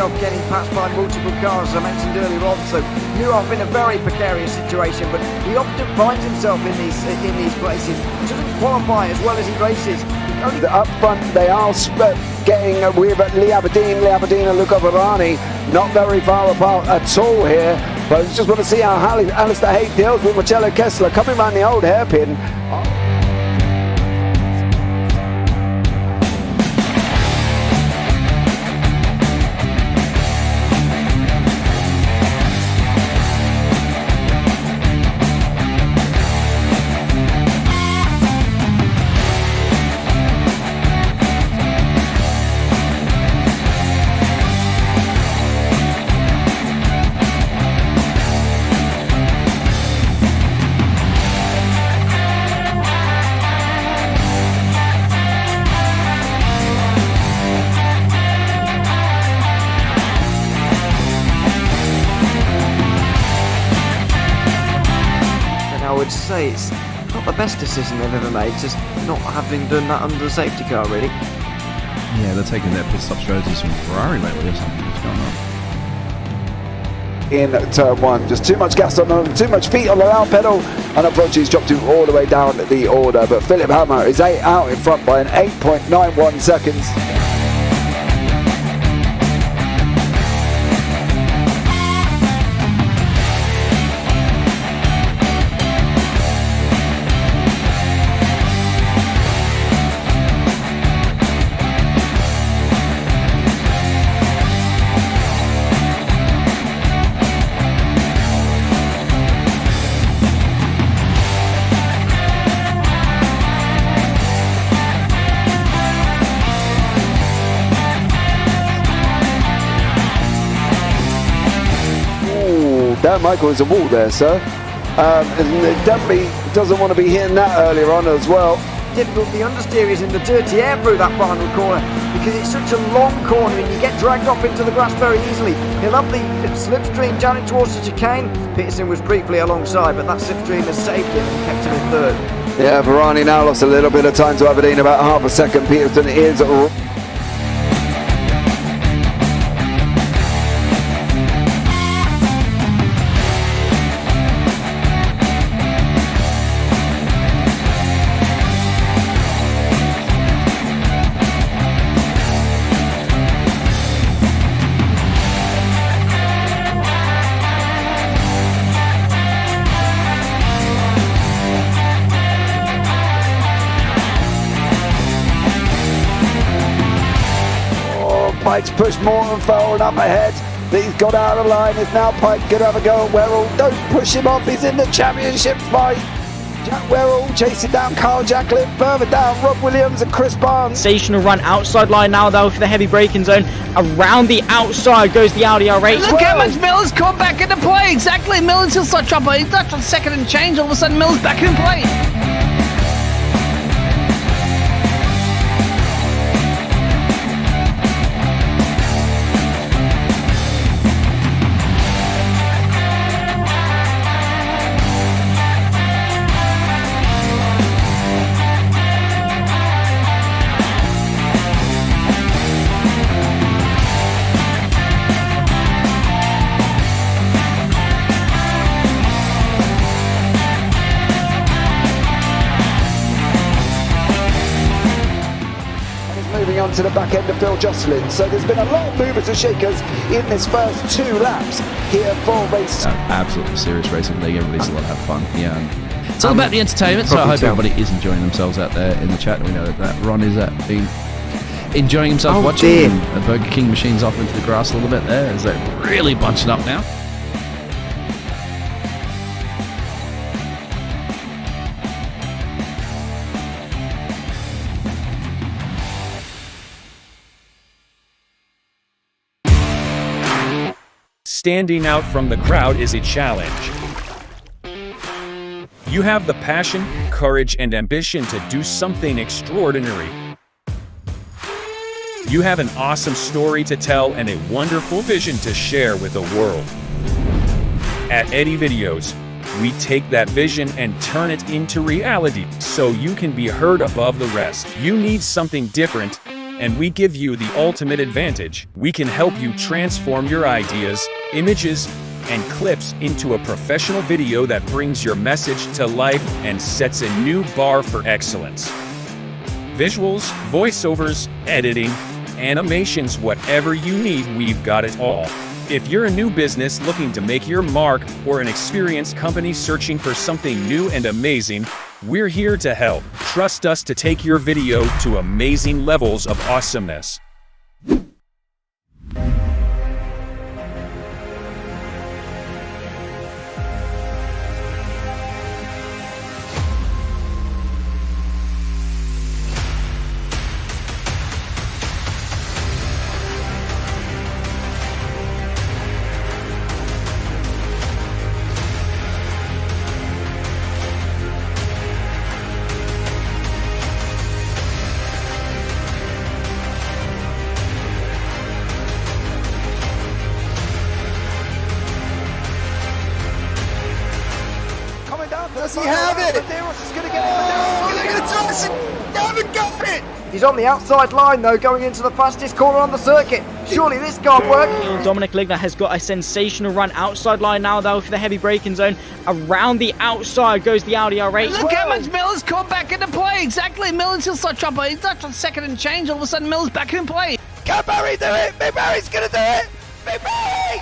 himself getting passed by multiple cars, as I mentioned earlier on. So Nuoff in a very precarious situation, but he often finds himself in these places. He doesn't qualify as well as he races. Up front, they are getting with Lee Aberdeen and Luca Varani not very far apart at all here. But I just want to see how Alistair Haig deals with Marcello Kessler coming around the old hairpin. I would say it's not the best decision they've ever made, just not having done that under the safety car, really. Yeah, they're taking their pit stop strategies from Ferrari lately or something. What's going on? In turn one, just too much gas on them, too much feet on the down pedal, and unfortunately he's dropped him all the way down the order. But Philip Hammer is out in front by an 8.91 seconds. Dan Michael is a wall there, sir. And definitely doesn't want to be hitting that earlier on as well. Difficult, the understeer is in the dirty air through that final corner because it's such a long corner and you get dragged off into the grass very easily. He'll have the slipstream down towards the chicane. Peterson was briefly alongside, but that slipstream has saved him and kept him in third. Yeah, Varani now lost a little bit of time to Aberdeen, about half a second. Peterson is Pike's pushed Morton forward up ahead. He's got out of line. It's now Pike going to have a go at Werrell. Don't push him off. He's in the championship fight. Jack Werrell chasing down Carl Jacklin. Further down, Rob Williams and Chris Barnes. Sensational run outside line now though for the heavy braking zone. Around the outside goes the Audi R8. Look how much Miller's come back into play. Exactly. Miller's still start trouble. He's not on second and change. All of a sudden Miller's back in play. Moving on to the back end of Phil Jocelyn. So there's been a lot of movers and shakers in this first 2 laps here for race. Absolutely serious racing league. Everybody's allowed to have fun. Yeah. It's all about the entertainment, so I hope everybody is enjoying themselves out there in the chat. We know that Ron is been enjoying himself watching the Burger King machines off into the grass a little bit there as they're really bunching up now. Standing out from the crowd is a challenge. You have the passion, courage, and ambition to do something extraordinary. You have an awesome story to tell and a wonderful vision to share with the world. At Eddie Videos, we take that vision and turn it into reality so you can be heard above the rest. You need something different, and we give you the ultimate advantage. We can help you transform your ideas, images, and clips into a professional video that brings your message to life and sets a new bar for excellence. Visuals, voiceovers, editing, animations, whatever you need, we've got it all. If you're a new business looking to make your mark or an experienced company searching for something new and amazing, we're here to help. Trust us to take your video to amazing levels of awesomeness. Does he have it? Medeiros is going to get it. Look at Thomas! They haven't got it! He's on the outside line though, going into the fastest corner on the circuit. Surely this can't work. Dominic Ligner has got a sensational run outside line now though for the heavy braking zone. Around the outside goes the Audi R8. Look how much Miller's caught back into play. Exactly. Miller's still such trouble. He's not on second and change. All of a sudden, Miller's back in play. Can Barry do it? Big Barry's gonna do it! Big Barry!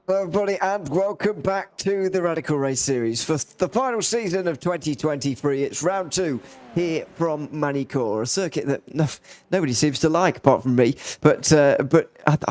Hello everybody and welcome back to the Radical Race Series for the final season of 2023. It's round 2 here from Magny Cours, a circuit that nobody seems to like apart from me, but I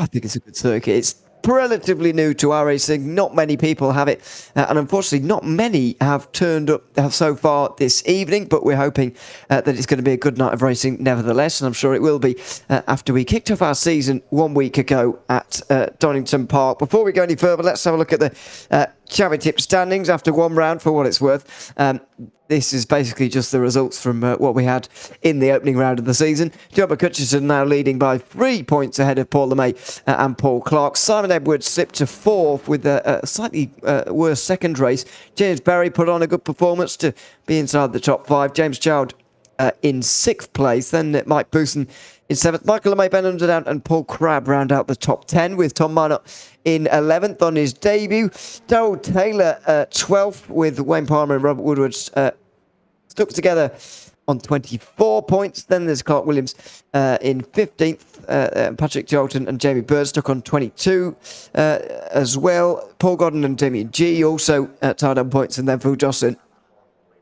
think it's a good circuit. It's relatively new to our racing. Not many people have it, and unfortunately not many have turned up so far this evening, but we're hoping that it's going to be a good night of racing nevertheless, and I'm sure it will be after we kicked off our season 1 week ago at Donington Park. Before we go any further, let's have a look at the championship standings after one round for what it's worth. This is basically just the results from what we had in the opening round of the season. John McCutcheon now leading by 3 points ahead of Paul LeMay and Paul Clark. Simon Edwards slipped to 4th with a slightly worse second race. James Berry put on a good performance to be inside the top 5. James Child in 6th place. Then Mike Booson in 7th. Michael LeMay, Ben Underdown and Paul Crabb round out the top 10 with Tom Minot in 11th on his debut. Darryl Taylor 12th with Wayne Palmer and Robert Woodwards stuck together on 24 points. Then there's Clark Williams in 15th. Patrick Jolton and Jamie Bird stuck on 22 as well. Paul Godden and Damien G also tied on points. And then Phil Jocelyn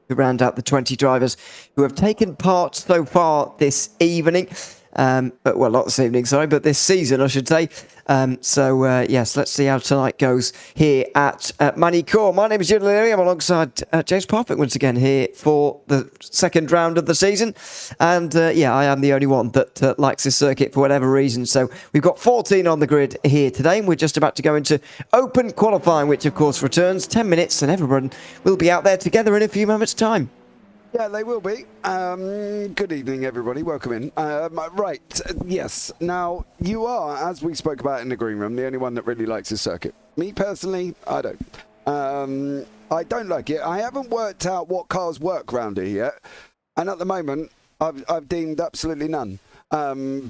to round out the 20 drivers who have taken part so far this evening. Not this evening, sorry, but this season, I should say. Yes, let's see how tonight goes here at Magny Cours. My name is Ewan O'Leary. I'm alongside James Parfitt once again here for the second round of the season. And I am the only one that likes this circuit for whatever reason. So we've got 14 on the grid here today, and we're just about to go into open qualifying, which of course returns 10 minutes, and everyone will be out there together in a few moments' time. Yeah, they will be. Good evening, everybody. Welcome in. Right, yes. Now, you are, as we spoke about in the green room, the only one that really likes this circuit. Me, personally, I don't. I don't like it. I haven't worked out what cars work round here yet. And at the moment, I've deemed absolutely none.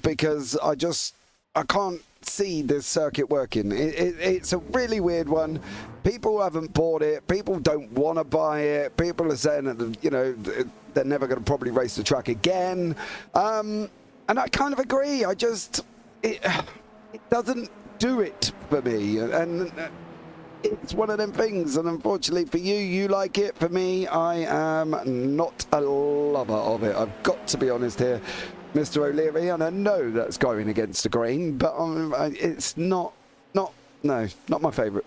Because I can't see this circuit working. It's a really weird one. People haven't bought it. People don't want to buy it. People are saying that, they're never going to probably race the track again. And I kind of agree. It doesn't do it for me. And it's one of them things. And unfortunately for you, you like it. For me, I am not a lover of it. I've got to be honest here, Mr. O'Leary, and I know that's going against the grain, but it's not my favourite.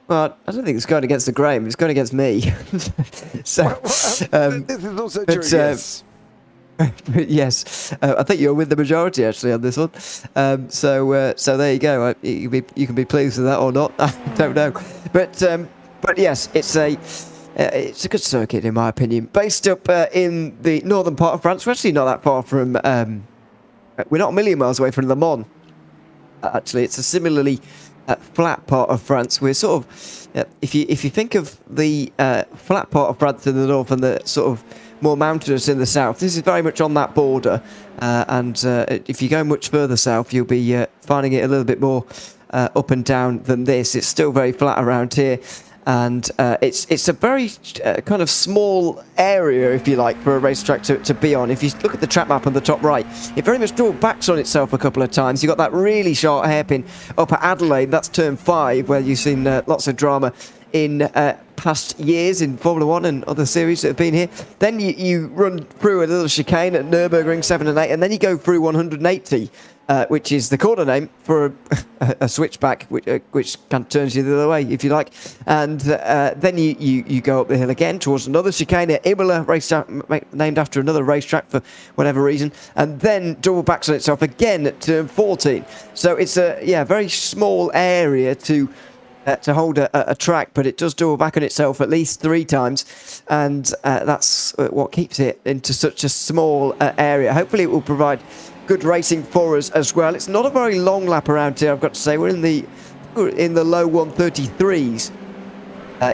Well, I don't think it's going against the grain. It's going against me. This is also true. Yes. Yes, I think you're with the majority actually on this one. So there you go. You can be pleased with that or not. I don't know, but yes, it's a good circuit in my opinion. Based up in the northern part of France. We're actually not that far from. We're not a million miles away from Le Mans. Actually, it's a similarly flat part of France. We're sort of, if you think of the flat part of France in the north and the sort of more mountainous in the south, this is very much on that border. And if you go much further south, you'll be finding it a little bit more up and down than this. It's still very flat around here. And it's a very kind of small area, if you like, for a racetrack to be on. If you look at the track map on the top right, it very much backs on itself a couple of times. You've got that really sharp hairpin up at Adelaide. That's turn 5, where you've seen lots of drama in past years in Formula 1 and other series that have been here. Then you run through a little chicane at Nürburgring 7 and 8, and then you go through 180. Which is the corner name for a switchback, which kind of turns you the other way, if you like. And then you go up the hill again towards another chicane at Imola, racetrack named after another racetrack for whatever reason, and then double backs on itself again at turn 14. So it's a very small area to hold a track, but it does double back on itself at least 3 times, and that's what keeps it into such a small area. Hopefully it will provide good racing for us as well. It's not a very long lap around here, I've got to say. We're in the low 133s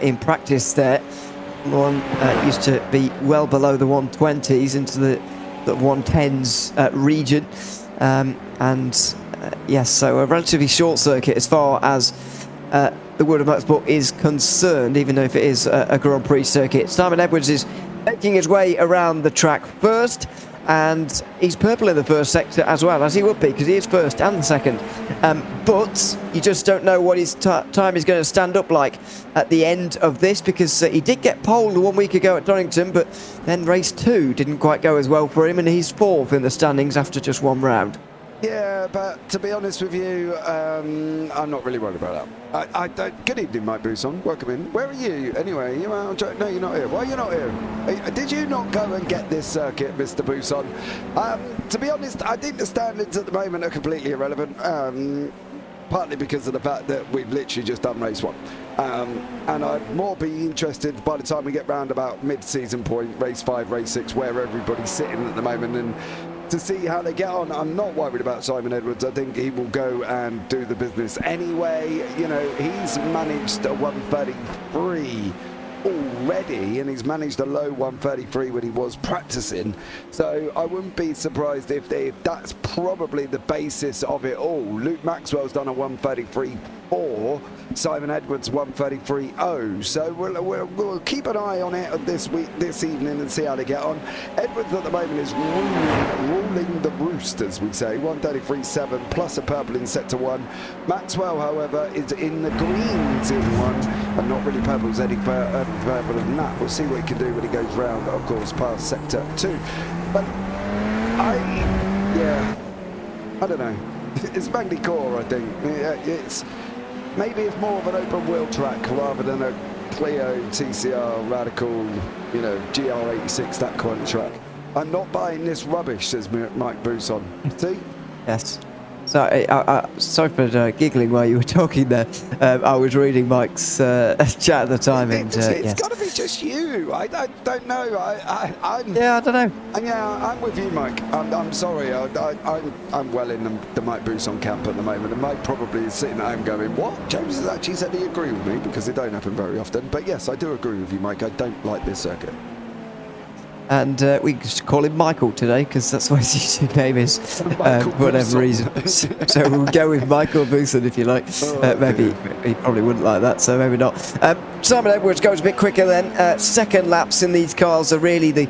in practice there. One used to be well below the 120s into the 110s region. Yes, so a relatively short circuit as far as the World of Motorsport is concerned, even though if it is a Grand Prix circuit. Simon Edwards is making his way around the track first, and he's purple in the first sector as well, as he would be, because he is first and the second. But you just don't know what his time is going to stand up like at the end of this, because he did get pole 1 week ago at Donington, but then race 2 didn't quite go as well for him, and he's 4th in the standings after just 1 round. Yeah, but to be honest with you, I'm not really worried about that. I don't. Good evening, Mike Bousson. Welcome in. Where are you? Anyway, you are. No, you're not here. Why are you not here? Did you not go and get this circuit, Mr. Bousson? To be honest, I think the standards at the moment are completely irrelevant. Partly because of the fact that we've literally just done race 1. And I'd more be interested by the time we get round about mid-season point, race 5, race 6, where everybody's sitting at the moment, and to see how they get on. I'm not worried about Simon Edwards. I think he will go and do the business anyway. You know, he's managed a 133 already, and he's managed a low 133 when he was practicing, so I wouldn't be surprised if that's probably the basis of it all. Luke Maxwell's done a 133.4, Simon Edwards 133.0, so we'll keep an eye on it this evening and see how they get on. Edwards at the moment is ruling the roost, as we say, 133.7 plus a purple in sector 1. Maxwell, however, is in the greens in 1, and not really purples any further than that. We'll see what he can do when he goes round, of course, past sector 2. But I don't know. It's Magny Cours, I think. Maybe it's more of an open wheel track rather than a Clio, TCR, Radical, GR86, that kind of track. I'm not buying this rubbish, says Mike Bousson. See? Yes. So, sorry for giggling while you were talking there. I was reading Mike's chat at the time. It's got to be just you. I don't know. I don't know. I'm with you, Mike. I'm sorry. I'm well in the Mike Bousson camp at the moment. And Mike probably is sitting at home going, what? James has actually said he agreed with me, because it don't happen very often. But yes, I do agree with you, Mike. I don't like this circuit. And we just call him Michael today, because that's what his YouTube name is, for whatever reason. So we'll go with Michael Bousson, if you like. Maybe he probably wouldn't like that, so maybe not. Simon Edwards goes a bit quicker then. Second laps in these cars are really the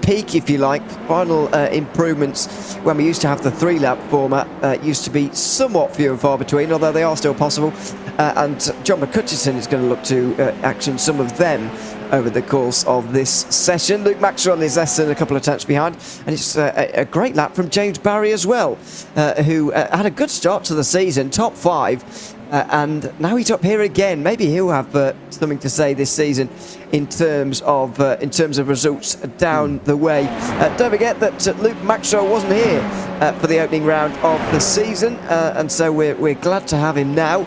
peak, if you like. Final improvements when we used to have the 3-lap format used to be somewhat few and far between, although they are still possible. And John McCutcheon is going to look to action some of them over the course of this session. Luke Maxwell is less than a couple of tenths behind, and it's a great lap from James Barry as well, who had a good start to the season, top 5, and now he's up here again. Maybe he'll have something to say this season in terms of results down the way. Don't forget that Luke Maxwell wasn't here for the opening round of the season, and so we're glad to have him now.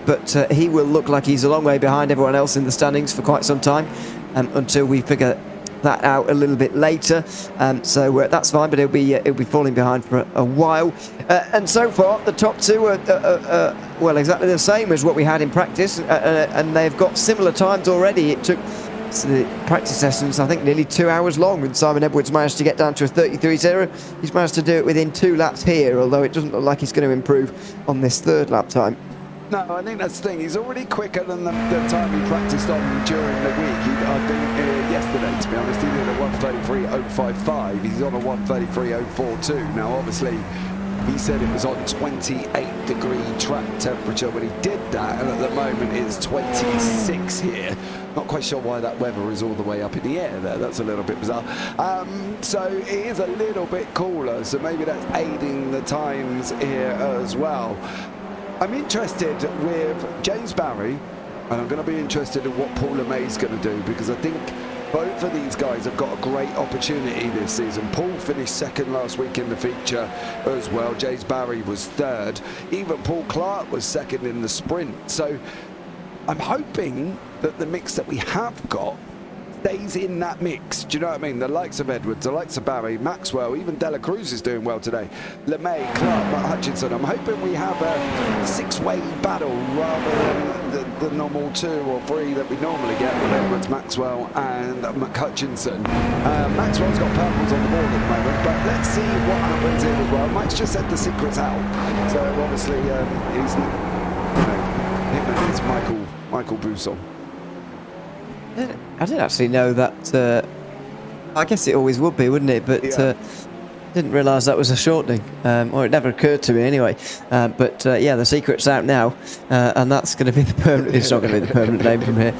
But he will look like he's a long way behind everyone else in the standings for quite some time, until we figure that out a little bit later, so that's fine. But he'll be falling behind for a while. And so far, the top two are well, exactly the same as what we had in practice, and they've got similar times already. It took the practice sessions, I think, nearly 2 hours long, and Simon Edwards managed to get down to a 33.0. He's managed to do it within 2 laps here, although it doesn't look like he's going to improve on this third lap time. No, I think that's the thing. He's already quicker than the time he practiced on during the week. I think yesterday, to be honest, he did a 133.055. He's on a 133.042. Now, obviously, he said it was on 28-degree track temperature when he did that, and at the moment it's 26 here. Not quite sure why that weather is all the way up in the air there. That's a little bit bizarre. So it is a little bit cooler, so maybe that's aiding the times here as well. I'm interested with James Barry, and I'm going to be interested in what Paul LeMay's going to do, because I think both of these guys have got a great opportunity this season. Paul finished second last week in the feature as well. James Barry was third. Even Paul Clark was second in the sprint. So I'm hoping that the mix that we have got stays in that mix. Do you know what I mean? The likes of Edwards, the likes of Barry, Maxwell, even Dela Cruz is doing well today. LeMay, Clark, Matt Hutchinson. I'm hoping we have a 6-way battle rather than the normal 2 or 3 that we normally get with Edwards, Maxwell and Hutchinson. Maxwell's got purples on the board at the moment, but let's see what happens here as well. Mike's just said the secret's out. So obviously he's, him and his Michael Bousson. I didn't actually know that. I guess it always would be, wouldn't it? But yeah. Didn't realise that was a shortening, or it never occurred to me anyway. But yeah, the secret's out now, and that's going to be the permanent. It's not going to be the permanent name from here.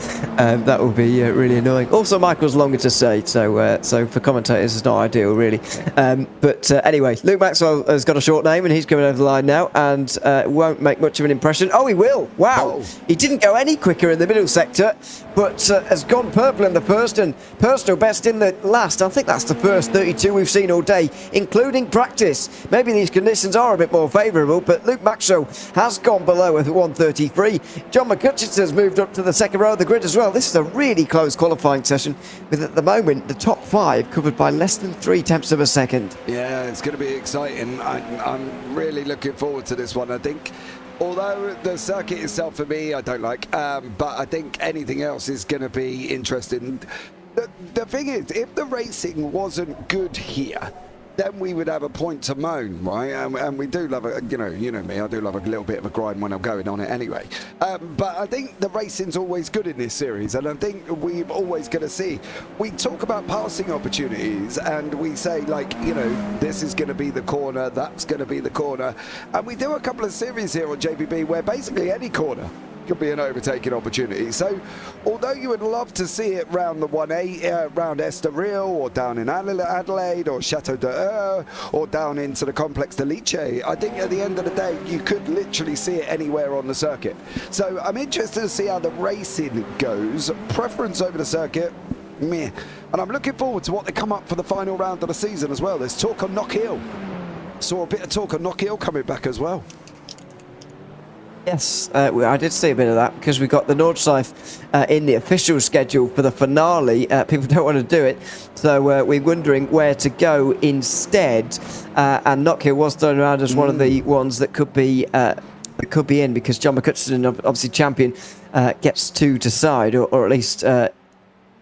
That will be really annoying. Also, Michael's longer to say, so for commentators, it's not ideal, really. But anyway, Luke Maxwell has got a short name, and he's coming over the line now, and won't make much of an impression. Oh, he will! Wow, he didn't go any quicker in the middle sector, but has gone purple in the first and personal best in the last. I think that's the first 32 we've seen all day, including practice. Maybe these conditions are a bit more favourable, but Luke Maxwell has gone below at 133. John McCutcheon has moved up to the second row of the grid as well. This is a really close qualifying session, with at the moment the top 5 covered by less than 0.3 of a second. Yeah, it's going to be exciting. I'm really looking forward to this one. I think, although the circuit itself for me I don't like, but I think anything else is going to be interesting. The thing is, if the racing wasn't good here, then we would have a point to moan, right? And we do love it, you know me, I do love a little bit of a grind when I'm going on it anyway. But I think the racing's always good in this series, and I think we're always going to see. We talk about passing opportunities, and we say, like, you know, this is going to be the corner, that's going to be the corner. And we do a couple of series here on JPB where basically any corner could be an overtaking opportunity. So although you would love to see it round the 1A, round Estoril, or down in Adelaide, or Chateau d'Eur, or down into the Complex de Lecce, I think at the end of the day you could literally see it anywhere on the circuit. So I'm interested to see how the racing goes. Preference over the circuit, meh. And I'm looking forward to what they come up for the final round of the season as well. There's talk on Knock Hill. Saw a bit of talk on Knock Hill coming back as well. Yes, I did see a bit of that, because we got the Nordschleife in the official schedule for the finale. People don't want to do it, so we're wondering where to go instead. And Knock Hill was thrown around as one of the ones that could be in, because John McCutcheon, obviously champion, gets to decide, or at least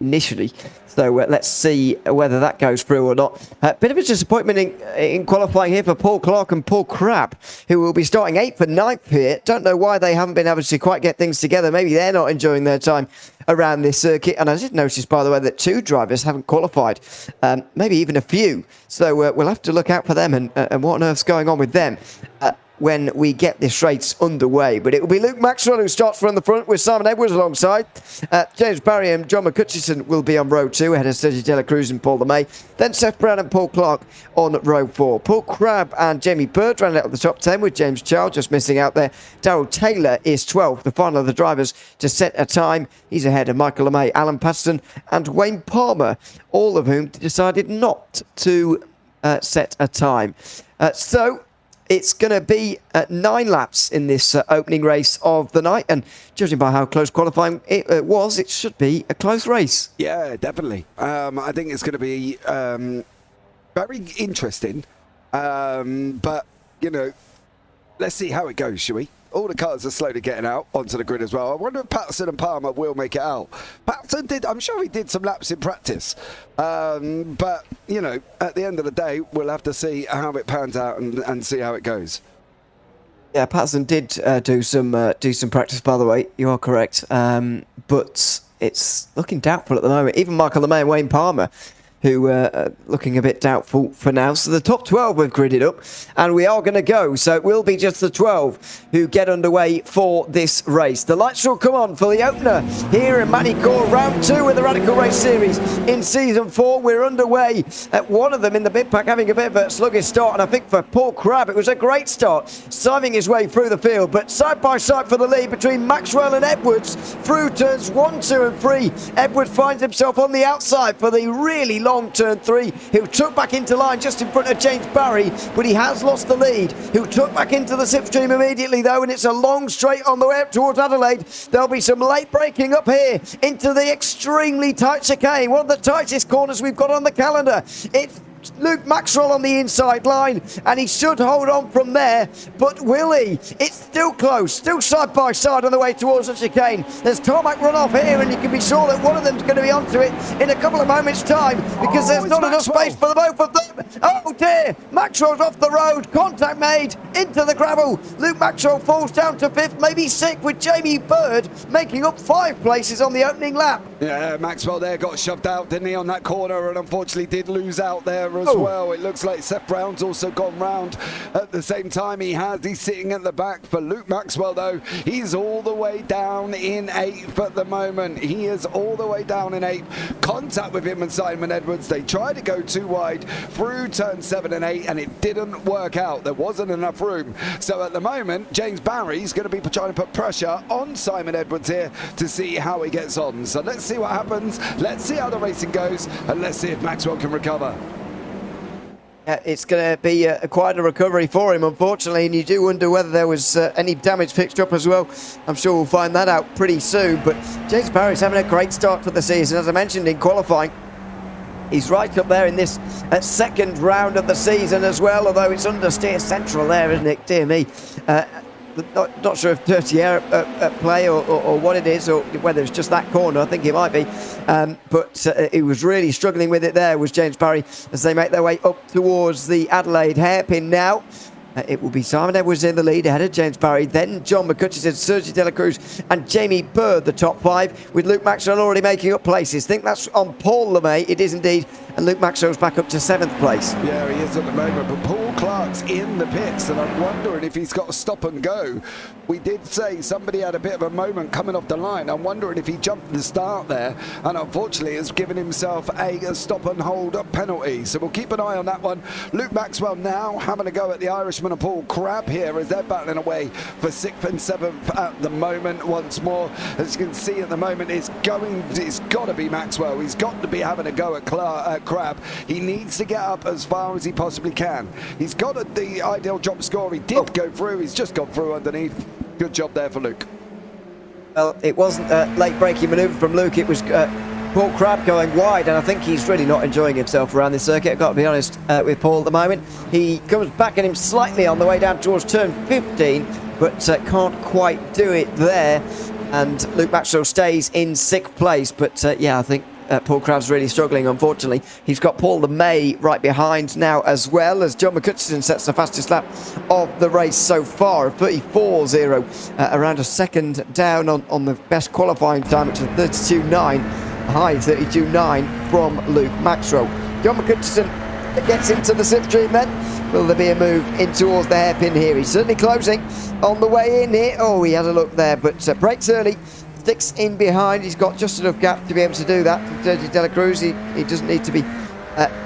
initially. So let's see whether that goes through or not. Bit of a disappointment in qualifying here for Paul Clark and Paul Crabb, who will be starting 8th and 9th here. Don't know why they haven't been able to quite get things together. Maybe they're not enjoying their time around this circuit. And I did notice, by the way, that 2 drivers haven't qualified, maybe even a few. So we'll have to look out for them and what on earth's going on with them when we get this race underway. But it will be Luke Maxwell who starts from the front, with Simon Edwards alongside. James Barry and John McCutcheon will be on row 2, ahead of Sergio Dela Cruz and Paul LeMay. Then Seth Brown and Paul Clark on row 4. Paul Crabb and Jamie Bird round out of the top 10, with James Child just missing out there. Darryl Taylor is 12th, the final of the drivers to set a time. He's ahead of Michael LeMay, Alan Patterson and Wayne Palmer, all of whom decided not to set a time. So it's going to be 9 laps in this opening race of the night, and judging by how close qualifying it was, it should be a close race. Yeah, definitely. I think it's going to be very interesting, but, you know, let's see how it goes, shall we? All the cars are slowly getting out onto the grid as well. I wonder if Patterson and Palmer will make it out. Patterson did, I'm sure he did some laps in practice. But, you know, at the end of the day, we'll have to see how it pans out and see how it goes. Yeah, Patterson did do some practice, by the way. You are correct. But it's looking doubtful at the moment. Even Michael LeMay and Wayne Palmer, who are looking a bit doubtful for now. So the top 12 have gridded up, and we are going to go. So it will be just the 12 who get underway for this race. The lights will come on for the opener here in Magny Cours, round 2 of the Radical Race Series in Season 4. We're underway at one of them in the mid pack, having a bit of a sluggish start, and I think for Paul Crabb it was a great start, siving his way through the field, but side by side for the lead between Maxwell and Edwards through turns 1, 2 and 3. Edwards finds himself on the outside for the really long turn 3. He'll tuck back into line just in front of James Barry, but he has lost the lead. He'll tuck back into the slipstream immediately though, and it's a long straight on the way up towards Adelaide. There'll be some late braking up here into the extremely tight chicane, one of the tightest corners we've got on the calendar. It's Luke Maxwell on the inside line, and he should hold on from there, but will he? It's still close, still side by side on the way towards the chicane. There's tarmac run off here, and you can be sure that one of them's going to be onto it in a couple of moments time, because there's not enough space for the both of them. Oh dear, Maxwell's off the road, contact made into the gravel. Luke Maxwell falls down to 5th, maybe 6th, with Jamie Bird making up 5 places on the opening lap. Yeah, Maxwell there got shoved out, didn't he, on that corner, and unfortunately did lose out there as well. It looks like Seth Brown's also gone round at the same time. He's sitting at the back. For Luke Maxwell though, he's all the way down in 8th at the moment. He is all the way down in 8th. Contact with him and Simon Edwards. They tried to go too wide through turn 7 and 8, and it didn't work out. There wasn't enough room. So at the moment, James Barry's going to be trying to put pressure on Simon Edwards here to see how he gets on. So let's see what happens. Let's see how the racing goes, and let's see if Maxwell can recover. It's going to be quite a recovery for him, unfortunately, and you do wonder whether there was any damage fixed up as well. I'm sure we'll find that out pretty soon, but James Barry's having a great start to the season. As I mentioned in qualifying, he's right up there in this second round of the season as well, although it's understeer central there, isn't it? Dear me. Not sure if dirty air at play or what it is, or whether it's just that corner. I think it might be. But he was really struggling with it there, was James Barry, as they make their way up towards the Adelaide hairpin now. It will be Simon Edwards in the lead ahead of James Barry, then John McCutcheon, Sergio De La Cruz and Jamie Bird, the top 5, with Luke Maxwell already making up places. Think that's on Paul LeMay, it is indeed, and Luke Maxwell's back up to 7th place. Yeah, he is at the moment, but Paul Clark's in the pits, and I'm wondering if he's got to stop and go. We did say somebody had a bit of a moment coming off the line. I'm wondering if he jumped the start there, and unfortunately has given himself a stop and hold penalty. So we'll keep an eye on that one. Luke Maxwell now having a go at the Irishman and Paul Crabb here as they're battling away for 6th and 7th at the moment once more. As you can see at the moment, it's got to be Maxwell. He's got to be having a go at Crabb. He needs to get up as far as he possibly can. He's got the ideal drop score. He did go through. He's just gone through underneath. Good job there for Luke. Well, it wasn't a late braking manoeuvre from Luke. It was Paul Crabb going wide, and I think he's really not enjoying himself around this circuit. I've got to be honest with Paul at the moment. He comes back at him slightly on the way down towards turn 15, but can't quite do it there. And Luke Maxwell stays in 6th place. But yeah, I think Paul Crabb's really struggling, unfortunately. He's got Paul LeMay right behind now, as well as John McCutcheon sets the fastest lap of the race so far, 34.0, around a second down on the best qualifying time, which is 32.9, high 32.9 from Luke Maxwell. John McCutcheon gets into the slipstream then. Will there be a move in towards the hairpin here? He's certainly closing on the way in here. Oh, he had a look there, but brakes early. Sticks in behind. He's got just enough gap to be able to do that. From Sergio De La Cruz, he doesn't need to be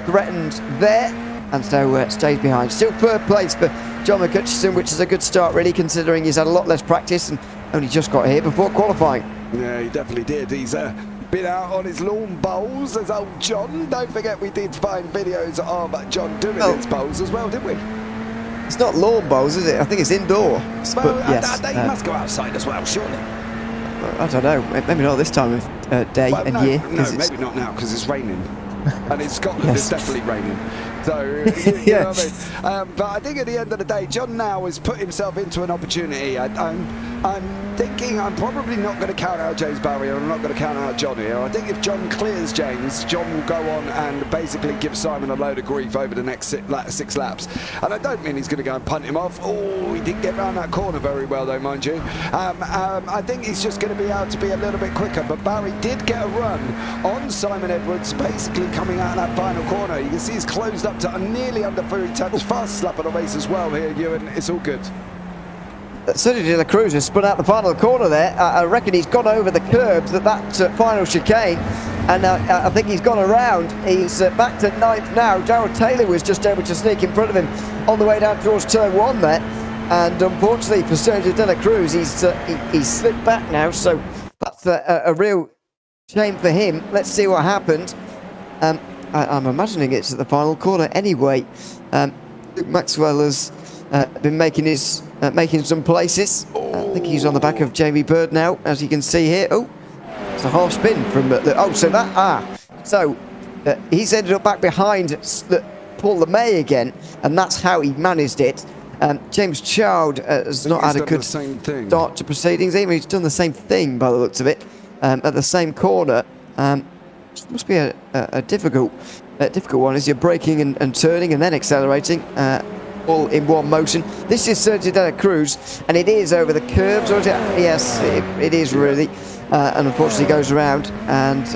threatened there, and so stays behind. Still 3rd place for John McCutcheon, which is a good start really, considering he's had a lot less practice and only just got here before qualifying. Yeah, he definitely did. He's been out on his lawn bowls as old John. Don't forget we did find videos of John doing his bowls as well, didn't we? It's not lawn bowls, is it? I think it's indoor. Well, But yes, they must go outside as well, surely. I don't know. Maybe not this time of day Well, and no, year. no, 'Cause it's- maybe not now because it's raining. And in Scotland, Yes. it's definitely raining. So, you Yeah. know what I mean? But I think at the end of the day, John now has put himself into an opportunity. I'm thinking I'm probably not going to count out James Barry, and I'm not going to count out John here. I think if John clears James, John will go on and basically give Simon a load of grief over the next 6 laps. And I don't mean he's going to go and punt him off. Oh, he didn't get around that corner very well, though, mind you. I think he's just going to be able to be a little bit quicker. But Barry did get a run on Simon Edwards, basically coming out of that final corner. You can see he's closed up to nearly under 3 tenths. Fast lap of the race as well here, Ewan. It's all good. Sergio De La Cruz has spun out the final corner there. I reckon he's gone over the curbs at that final chicane, and I think he's gone around. He's back to 9th now. Darrell Taylor was just able to sneak in front of him on the way down towards turn 1 there, and unfortunately for Sergio De La Cruz, he's slipped back now, so that's a real shame for him. Let's see what happened. I'm imagining it's at the final corner anyway. Luke Maxwell has been making some places. I think he's on the back of Jamie Bird now, as you can see here. Oh, it's a half spin from he's ended up back behind Paul LeMay again, and that's how he managed it. James Child has not had a good start to proceedings. Even he's done the same thing by the looks of it at the same corner. Must be a difficult one as you're braking and turning and then accelerating all in one motion. This is Sergio De La Cruz, and it is over the curbs, or is it? Yes, it is really, and unfortunately goes around, and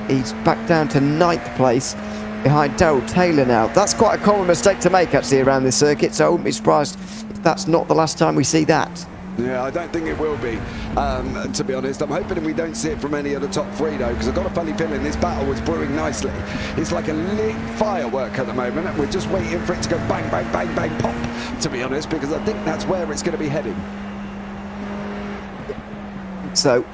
he's back down to 9th place behind Darrell Taylor now. That's quite a common mistake to make actually around this circuit, so I wouldn't be surprised if that's not the last time we see that. Yeah, I don't think it will be, to be honest. I'm hoping we don't see it from any of the top 3, though, because I've got a funny feeling this battle was brewing nicely. It's like a lit firework at the moment, and we're just waiting for it to go bang, bang, bang, bang, pop, to be honest, because I think that's where it's going to be heading. So,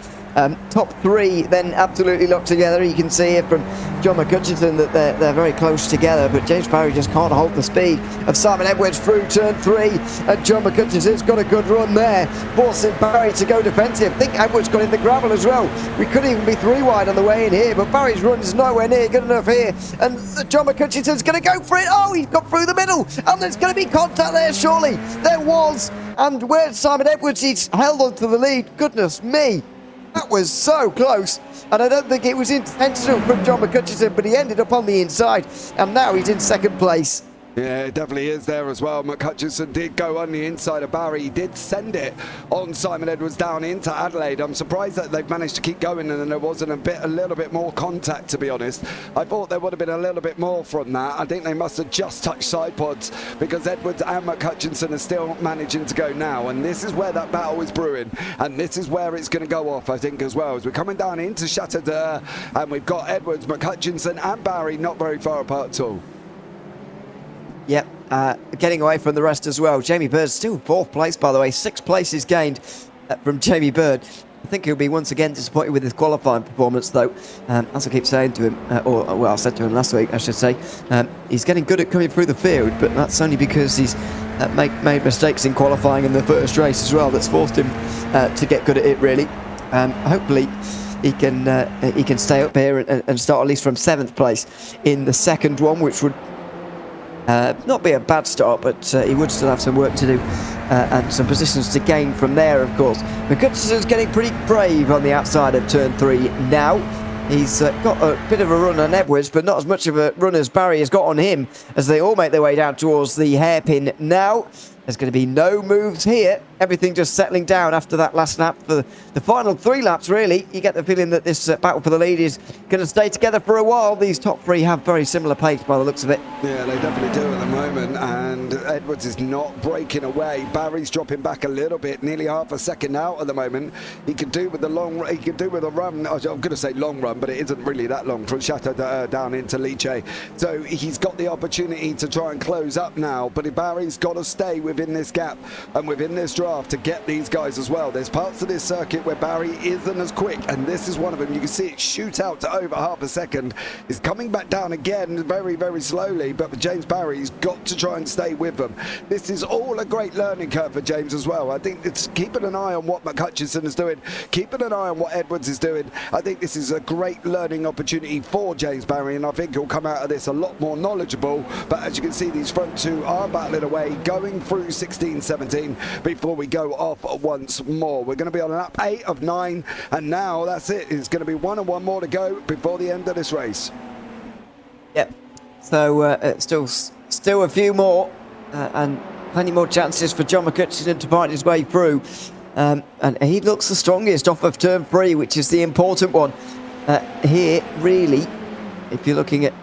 top 3 then absolutely locked together. You can see here from John McCutcheon that they're very close together, but James Barry just can't hold the speed of Simon Edwards through turn 3, and John McCutcheon's got a good run there, forcing Barry to go defensive. I think Edwards got in the gravel as well. We could even be 3 wide on the way in here, but Barry's run is nowhere near good enough here, and John McCutcheon's going to go for it. Oh, he's got through the middle, and there's going to be contact there, surely. There was, and where's Simon Edwards? He's held on to the lead. Goodness me. That was so close, and I don't think it was intentional from John McCutcheon, but he ended up on the inside, and now he's in 2nd place. Yeah, it definitely is there as well. McCutcheon did go on the inside of Barry. He did send it on Simon Edwards down into Adelaide. I'm surprised that they've managed to keep going and there wasn't a little bit more contact, to be honest. I thought there would have been a little bit more from that. I think they must have just touched side pods, because Edwards and McCutcheon are still managing to go now, and this is where that battle is brewing, and this is where it's going to go off, I think, as well, as we're coming down into Chateaudun, and we've got Edwards, McCutcheon and Barry not very far apart at all. Yep, getting away from the rest as well. Jamie Bird still 4th place, by the way. 6 places gained from Jamie Bird. I think he'll be once again disappointed with his qualifying performance, though. As I keep saying to him, I said to him last week, I should say, he's getting good at coming through the field, but that's only because he's made mistakes in qualifying in the first race as well. That's forced him to get good at it, really. Hopefully he can stay up here and start at least from 7th place in the second one, which would not be a bad start, but he would still have some work to do and some positions to gain from there, of course. McCutcheon's getting pretty brave on the outside of turn 3 now. He's got a bit of a run on Edwards, but not as much of a run as Barry has got on him, as they all make their way down towards the hairpin now. There's going to be no moves here. Everything just settling down after that last lap. For the final 3 laps, really, you get the feeling that this battle for the lead is going to stay together for a while. These top 3 have very similar pace by the looks of it. Yeah, they definitely do at the moment, and Edwards is not breaking away. Barry's dropping back a little bit, nearly half a second out at the moment. He could do with a run. I'm going to say long run, but it isn't really that long from Chateau down into Lecce. So he's got the opportunity to try and close up now, but Barry's got to stay within this gap and within this drive draft to get these guys as well. There's parts of this circuit where Barry isn't as quick, and this is one of them. You can see it shoot out to over half a second. It's coming back down again very, very slowly, but James Barry's got to try and stay with them. This is all a great learning curve for James as well. I think it's keeping an eye on what McHutchison is doing, keeping an eye on what Edwards is doing. I think this is a great learning opportunity for James Barry, and I think he'll come out of this a lot more knowledgeable. But as you can see, these front two are battling away, going through 16-17 before we go off once more. We're going to be on lap 8 of 9, and now that's it. It's going to be 1 and 1 more to go before the end of this race. Yep. So still a few more, and plenty more chances for John McHutchison to find his way through. And he looks the strongest off of turn 3, which is the important one here, really. If you're looking at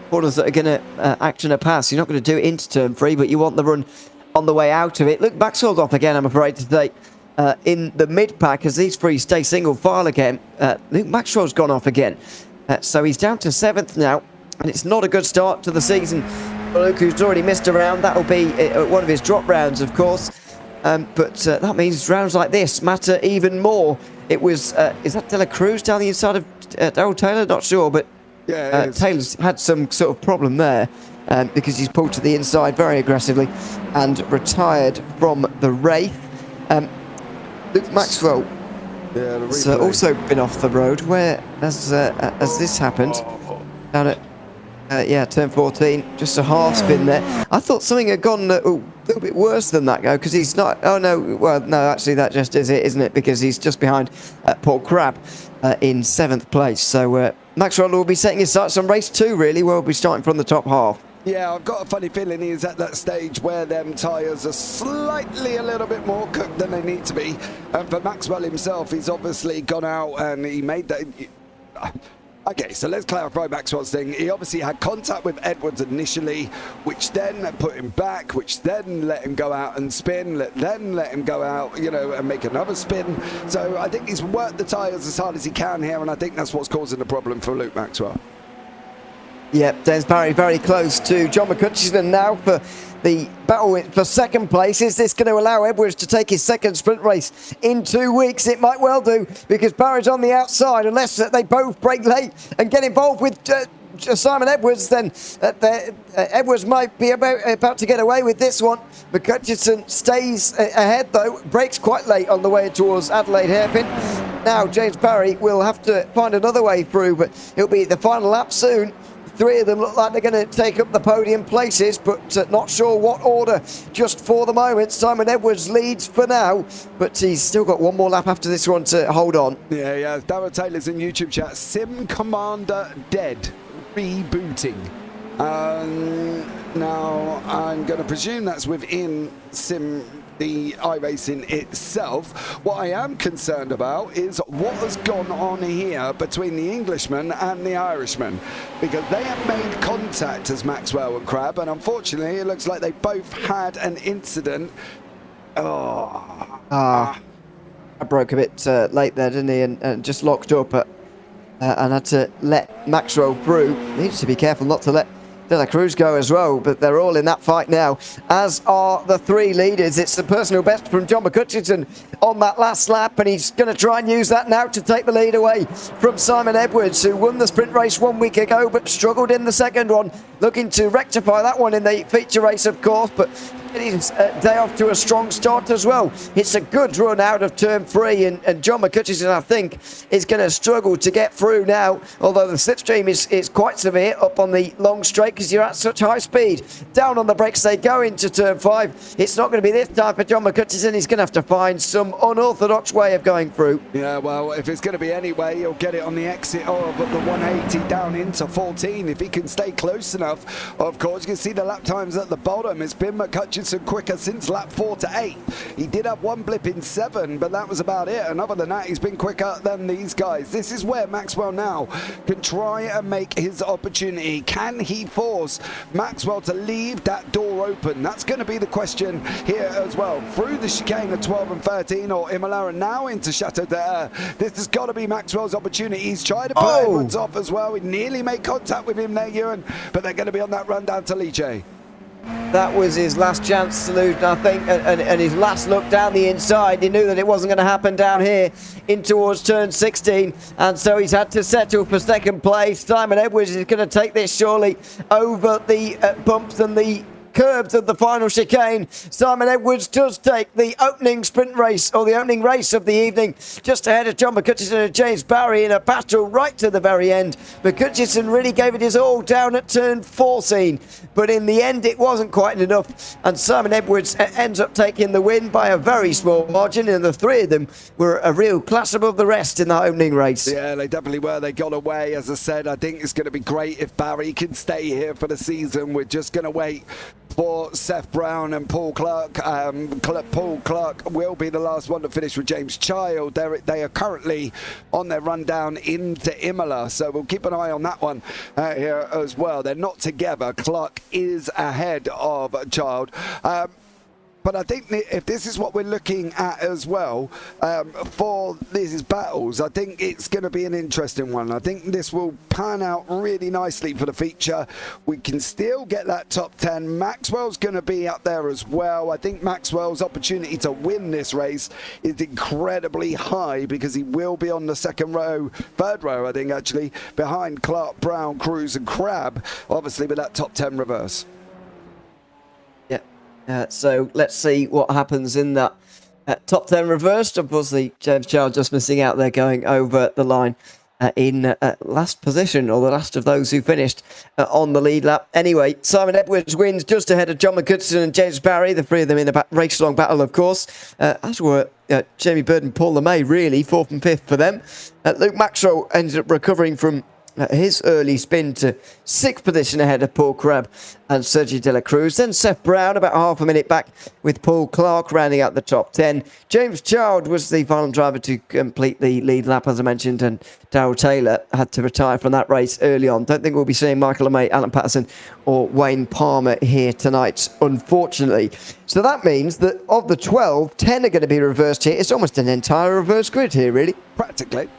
corners that are going to act on a pass, you're not going to do it into turn 3, but you want the run on the way out of it. Look, Maxwell's off again, I'm afraid to say, in the mid-pack, as these three stay single file again. Luke Maxwell's gone off again. So he's down to 7th now, and it's not a good start to the season for Luke, who's already missed a round. That'll be one of his drop rounds, of course. But that means rounds like this matter even more. It was, is that De La Cruz down the inside of Darrell Taylor? Not sure, but Yeah, Taylor's had some sort of problem there because he's pulled to the inside very aggressively and retired from the race. Luke Maxwell has also been off the road. Where has this happened? Down at turn 14, just a half spin there. I thought something had gone a little bit worse than that, because he's not. Oh no, well no, actually that just is it, isn't it? Because he's just behind Paul Crabb in 7th place. So Maxwell will be setting his sights on race 2, really, where we'll be starting from the top half. Yeah, I've got a funny feeling he's at that stage where them tyres are slightly a little bit more cooked than they need to be. And for Maxwell himself, he's obviously gone out and he made that. Okay, so let's clarify Maxwell's thing. He obviously had contact with Edwards initially, which then put him back, which then let him go out and spin, then let him go out, and make another spin. So I think he's worked the tyres as hard as he can here, and I think that's what's causing the problem for Luke Maxwell. Yep, James Barry very close to John McHutchison now for the battle for 2nd place. Is this going to allow Edwards to take his 2nd sprint race in 2 weeks? It might well do, because Barry's on the outside. Unless they both break late and get involved with Simon Edwards, then Edwards might be about to get away with this one. McHutchison stays ahead, though, breaks quite late on the way towards Adelaide Hairpin. Now James Barry will have to find another way through, but it'll be the final lap soon. 3 of them look like they're going to take up the podium places, but not sure what order just for the moment. Simon Edwards leads for now, but he's still got one more lap after this one to hold on. Yeah. Darrell Taylor's in YouTube chat. Sim Commander dead. Rebooting. Now, I'm going to presume that's within the iRacing itself. What I am concerned about is what has gone on here between the Englishman and the Irishman, because they have made contact as Maxwell and Crabb, and unfortunately it looks like they both had an incident. I broke a bit late there, didn't he, and just locked up and had to let Maxwell through. Needs to be careful not to let De La Cruz go as well, but they're all in that fight now, as are the 3 leaders. It's the personal best from John McHutchison on that last lap, and he's going to try and use that now to take the lead away from Simon Edwards, who won the sprint race 1 week ago but struggled in the 2nd one, looking to rectify that one in the feature race, of course, but his day off to a strong start as well. It's a good run out of turn 3, and John McHutchison, I think, is going to struggle to get through now, although the slipstream is quite severe up on the long straight, because you're at such high speed. Down on the brakes they go into turn 5. It's not going to be this time for John McHutchison. He's going to have to find some unorthodox way of going through. Yeah, well, if it's going to be any way, he'll get it on the exit of the 180 down into 14. If he can stay close enough, of course, you can see the lap times at the bottom. It's been McHutchison quicker since lap 4 to 8. He did have one blip in 7, but that was about it. And other than that, he's been quicker than these guys. This is where Maxwell now can try and make his opportunity. Can he force Maxwell to leave that door open? That's going to be the question here as well. Through the chicane of 12 and 13, or Imolara now into Chateau d'Air. This has got to be Maxwell's opportunity. He's tried to put Edwards off as well. He nearly made contact with him there, Ewan, but they're going to be on that run down to Liche. That was his last chance solution, I think, and his last look down the inside. He knew that it wasn't going to happen down here in towards turn 16, and so he's had to settle for second place. Simon Edwards is going to take this surely over the bumps and the curbs of the final chicane. Simon Edwards does take the opening sprint race, or the opening race of the evening, just ahead of John McCutcheon and James Barry in a battle right to the very end. McCutcheon really gave it his all down at turn 14, but in the end it wasn't quite enough, and Simon Edwards ends up taking the win by a very small margin, and the three of them were a real class above the rest in that opening race. Yeah, they definitely were. They got away. As I said, I think it's going to be great if Barry can stay here for the season. We're just going to wait for Seth Brown and Paul Clark. Paul Clark will be the last one to finish with James Child. They are currently on their run down into Imola, so we'll keep an eye on that one here as well. They're not together. Clark is ahead of Child. But I think if this is what we're looking at as well for these battles, I think it's going to be an interesting one. I think this will pan out really nicely for the feature. We can still get that top 10. Maxwell's going to be up there as well. I think Maxwell's opportunity to win this race is incredibly high because he will be on the third row, I think, actually, behind Clark, Brown, Cruz and Crabb, obviously with that top 10 reverse. So let's see what happens in that top 10 reversed. Obviously, James Child just missing out there, going over the line in last position, or the last of those who finished on the lead lap. Anyway, Simon Edwards wins just ahead of John McCutcheon and James Barry, the three of them in a race-long battle, of course, as were Jamie Bird and Paul LeMay, really, 4th and 5th for them. Luke Maxwell ended up recovering from his early spin to 6th position ahead of Paul Crabb and Sergio De La Cruz. Then Seth Brown about half a minute back, with Paul Clark rounding out the top 10. James Child was the final driver to complete the lead lap, as I mentioned, and Darrell Taylor had to retire from that race early on. Don't think we'll be seeing Michael LeMay, Alan Patterson or Wayne Palmer here tonight, unfortunately. So that means that of the 12, 10 are going to be reversed here. It's almost an entire reverse grid here, really. Practically.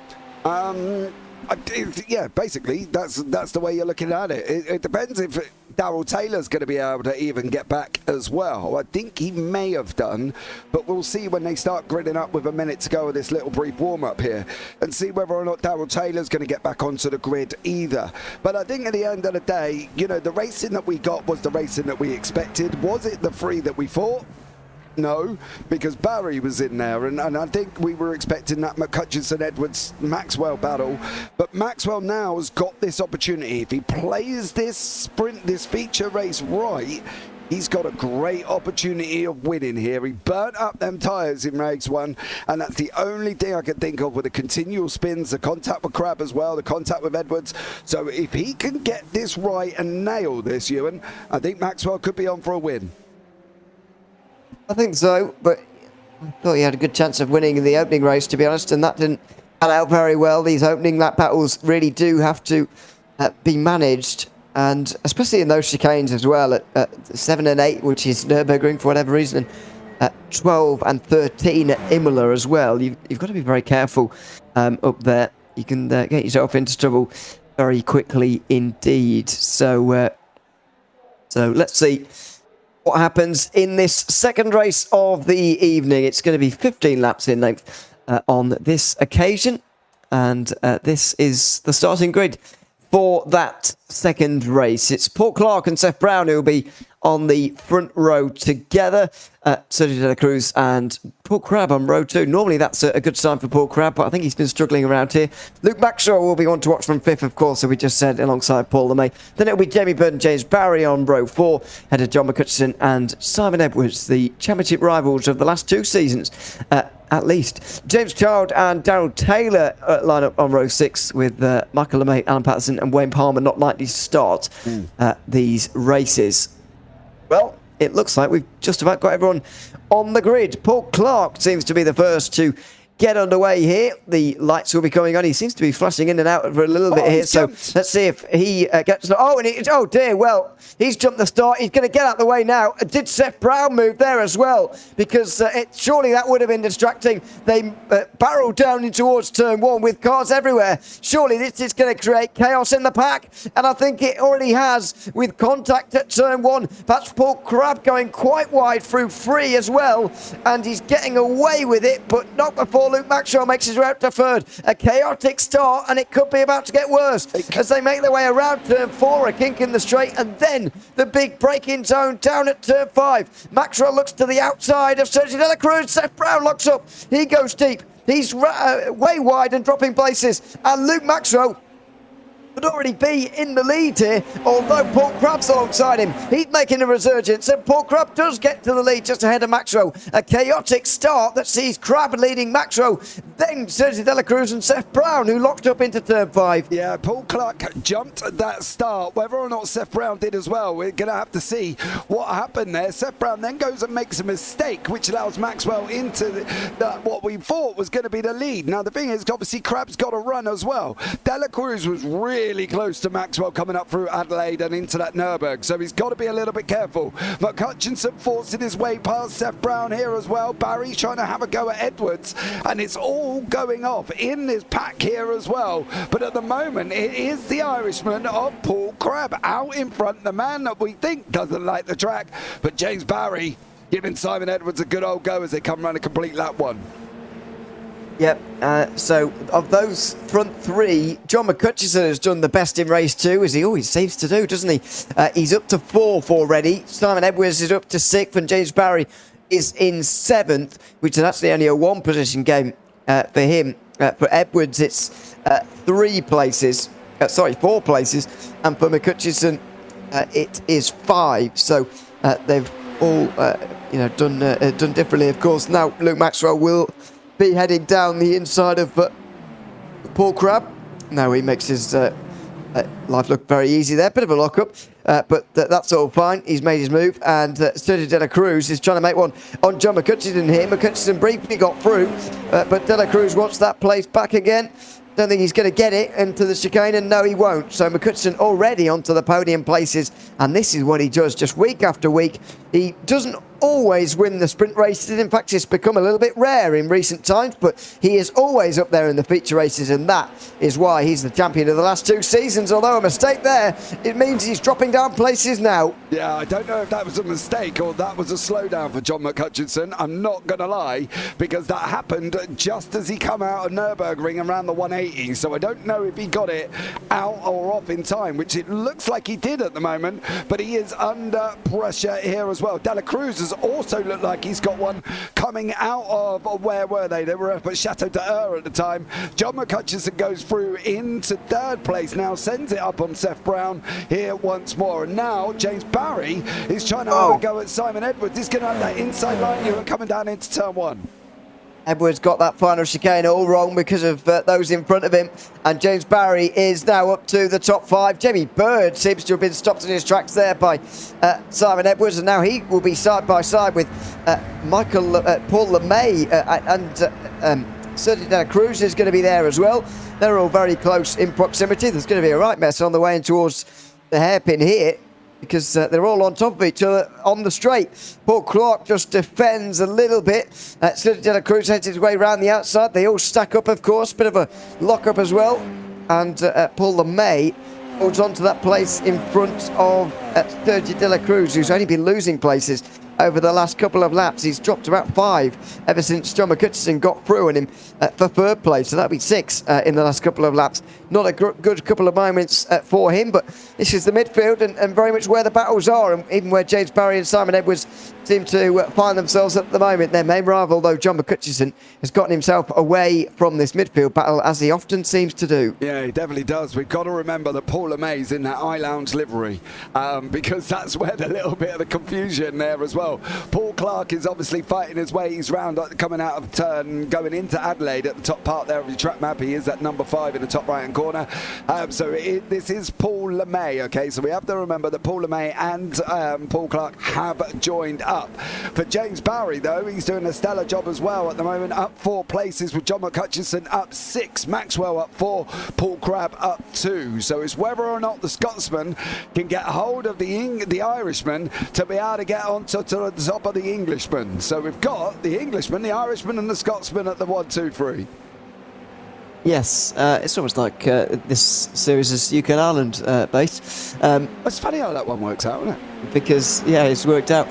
Yeah, basically, that's the way you're looking at it. It depends if Darrell Taylor's going to be able to even get back as well. I think he may have done, but we'll see when they start gridding up with a minute to go with this little brief warm-up here and see whether or not Darrell Taylor's going to get back onto the grid either. But I think at the end of the day, you know, the racing that we got was the racing that we expected. Was it the three that we thought? No, because Barry was in there, and I think we were expecting that McCutcheon-Edwards-Maxwell battle, but Maxwell now has got this opportunity. If he plays this feature race right, he's got a great opportunity of winning here. He burnt up them tyres in race 1, and that's the only thing I can think of with the continual spins, the contact with Crabb as well, the contact with Edwards. So if he can get this right and nail this, Ewan, I think Maxwell could be on for a win. I think so, but I thought he had a good chance of winning in the opening race, to be honest, and that didn't pan out very well. These opening lap battles really do have to be managed, and especially in those chicanes as well, at 7 and 8, which is Nürburgring for whatever reason, and at 12 and 13 at Imola as well. You've got to be very careful up there. You can get yourself into trouble very quickly indeed. So let's see what happens in this second race of the evening. It's going to be 15 laps in length on this occasion, and this is the starting grid for that second race. It's Paul Clark and Seth Brown who will be on the front row together. Sergio De La Cruz and Paul Crabb on row 2. Normally that's a good sign for Paul Crabb, but I think he's been struggling around here. Luke Maxwell will be one to watch from 5th, of course, as we just said, alongside Paul LeMay. Then it'll be Jamie Bird and James Barry on row 4, ahead of John McCutcheon and Simon Edwards, the championship rivals of the last 2 seasons, at least. James Child and Darrell Taylor line up on row 6, with Michael LeMay, Alan Patterson and Wayne Palmer not likely to start these races. Well, it looks like we've just about got everyone on the grid. Paul Clark seems to be the first to get underway here. The lights will be coming on. He seems to be flashing in and out for a little bit here. So let's see if he gets... Oh dear, well, he's jumped the start. He's going to get out of the way now. Did Seth Brown move there as well? Because surely that would have been distracting. They barreled down in towards turn 1 with cars everywhere. Surely this is going to create chaos in the pack. And I think it already has with contact at turn 1. That's Paul Crabb going quite wide through 3 as well. And he's getting away with it, but not before Luke Maxwell makes his way out to 3rd. A chaotic start, and it could be about to get worse as they make their way around turn 4, a kink in the straight, and then the big braking zone down at turn 5. Maxwell looks to the outside of Sergio De La Cruz. Seth Brown locks up. He goes deep. He's way wide and dropping places. And Luke Maxwell would already be in the lead here, although Paul Crabb's alongside him. He's making a resurgence, and Paul Crabb does get to the lead just ahead of Maxwell. A chaotic start that sees Crabb leading Maxwell, then Sergio De La Cruz and Seth Brown, who locked up into turn 5. Yeah, Paul Clark jumped at that start. Whether or not Seth Brown did as well, we're going to have to see what happened there. Seth Brown then goes and makes a mistake, which allows Maxwell into what we thought was going to be the lead. Now, the thing is, obviously, Crabb's got to run as well. De La Cruz was really close to Maxwell coming up through Adelaide and into that Nürburgring, so he's got to be a little bit careful. But Hutchinson forcing his way past Seth Brown here as well. Barry trying to have a go at Edwards, and it's all going off in this pack here as well. But at the moment, it is the Irishman of Paul Crabb out in front, the man that we think doesn't like the track, but James Barry giving Simon Edwards a good old go as they come around a complete lap 1. Yep, so of those front 3, John McCutcheon has done the best in race 2, as he always seems to do, doesn't he? He's up to 4th already. Simon Edwards is up to 6th, and James Barry is in 7th, which is actually only a 1-position game for him. For Edwards, it's 4 places, and for McCutcheon, it is 5. So they've all, done differently, of course. Now Luke Maxwell will be heading down the inside of Paul Crabb. Now he makes his life look very easy there. Bit of a lock-up, but that's all fine. He's made his move, and Sergio De La Cruz is trying to make one on John McCutcheon here. McCutcheon briefly got through, but De La Cruz wants that place back again. Don't think he's going to get it into the chicane, and no, he won't. So McCutcheon already onto the podium places, and this is what he does just week after week. He doesn't always win the sprint races. In fact, it's become a little bit rare in recent times, but he is always up there in the feature races, and that is why he's the champion of the last 2 seasons. Although a mistake there, it means he's dropping down places now. Yeah, I don't know if that was a mistake or that was a slowdown for John McCutcheon. I'm not going to lie, because that happened just as he come out of Nürburgring around the 180. So I don't know if he got it out or off in time, which it looks like he did at the moment, but he is under pressure here as well. De La Cruz has also looked like he's got one coming out of, where were they? They were up at Chateau d'Eur at the time. John McCutcheon goes through into 3rd place now, sends it up on Seth Brown here once more. And now James Barry is trying to have a go at Simon Edwards. He's going to have that inside line here and coming down into turn 1. Edwards got that final chicane all wrong because of those in front of him, and James Barry is now up to the top 5. Jamie Bird seems to have been stopped in his tracks there by Simon Edwards, and now he will be side by side with Paul LeMay, and Sergio De La Cruz is going to be there as well. They're all very close in proximity. There's going to be a right mess on the way in towards the hairpin here, because they're all on top of each other on the straight. Paul Clark just defends a little bit. Sergio De La Cruz heads his way around the outside. They all stack up, of course. Bit of a lock-up as well. And Paul LeMay holds on to that place in front of Sergio De La Cruz, who's only been losing places over the last couple of laps. He's dropped about 5 ever since John McCutcheon got through and him for 3rd place. So that'll be 6 in the last couple of laps. Not a good couple of moments for him, but this is the midfield and very much where the battles are, and even where James Barry and Simon Edwards seem to find themselves at the moment. Their main rival, though, John McCutcheon, has gotten himself away from this midfield battle, as he often seems to do. Yeah, he definitely does. We've got to remember that Paul LeMay's in that I-Lounge livery, because that's where the little bit of the confusion there as well. well. Paul Clark is obviously fighting his way. He's round coming out of turn, going into Adelaide at the top part there of the track map. He is at number 5 in the top right-hand corner. This is Paul LeMay, okay? So we have to remember that Paul LeMay and Paul Clark have joined up. For James Barry, though, he's doing a stellar job as well at the moment, up 4 places with John McCutcheon up 6, Maxwell up 4, Paul Crabb up 2. So it's whether or not the Scotsman can get hold of the Irishman to be able to get onto the top of the Englishman. So we've got the Englishman, the Irishman and the Scotsman at the 1, 2, 3. Yes, it's almost like this series is UK and Ireland based. It's funny how that one works out, isn't it? Because, yeah, it's worked out.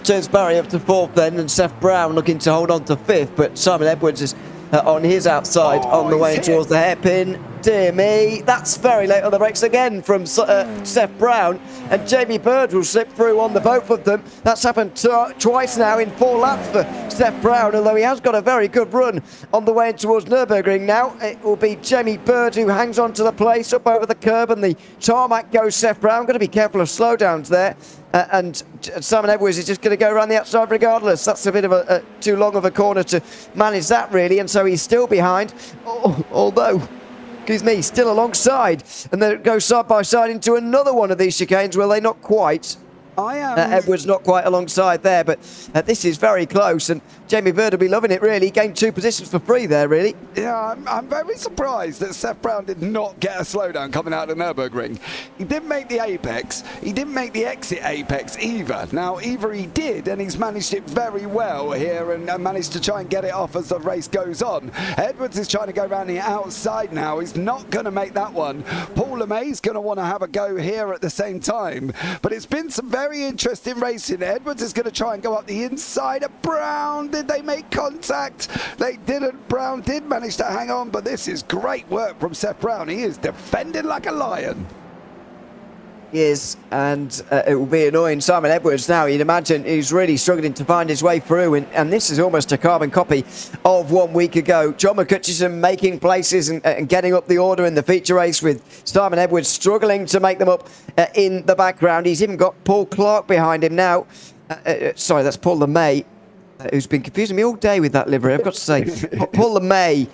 James Barry up to 4th then, and Seth Brown looking to hold on to 5th, but Simon Edwards is on his outside on the way towards the hairpin. Dear me, that's very late on the brakes again from Seth Brown, and Jamie Bird will slip through on the both of them. That's happened twice now in 4 laps for Seth Brown, although he has got a very good run on the way towards Nürburgring now. It will be Jamie Bird who hangs on to the place up over the curb, and the tarmac goes Seth Brown. Got to be careful of slowdowns there. And Simon Edwards is just going to go around the outside regardless. That's a bit of a too long of a corner to manage that, really, and so he's still behind, although... Excuse me, still alongside, and then it goes side by side into another one of these chicanes. Well, they not quite. Edwards not quite alongside there, but this is very close, and Jamie Bird will be loving it, really. He gained 2 positions for free there, really. Yeah, I'm very surprised that Seth Brown did not get a slowdown coming out of the Nürburgring. He didn't make the apex. He didn't make the exit apex either. Now, either he did, and he's managed it very well here and managed to try and get it off as the race goes on. Edwards is trying to go around the outside now. He's not going to make that one. Paul LeMay's going to want to have a go here at the same time, but it's been some very interesting racing. Edwards is going to try and go up the inside of Brown. Did they make contact? They didn't. Brown did manage to hang on, but this is great work from Seth Brown. He is defending like a lion. He is, and it will be annoying Simon Edwards now. You'd imagine he's really struggling to find his way through, and this is almost a carbon copy of 1 week ago. John McCutcheon making places and getting up the order in the feature race, with Simon Edwards struggling to make them up in the background. He's even got Paul Clark behind him now. Sorry, that's Paul LeMay, who's been confusing me all day with that livery, I've got to say. Paul LeMay,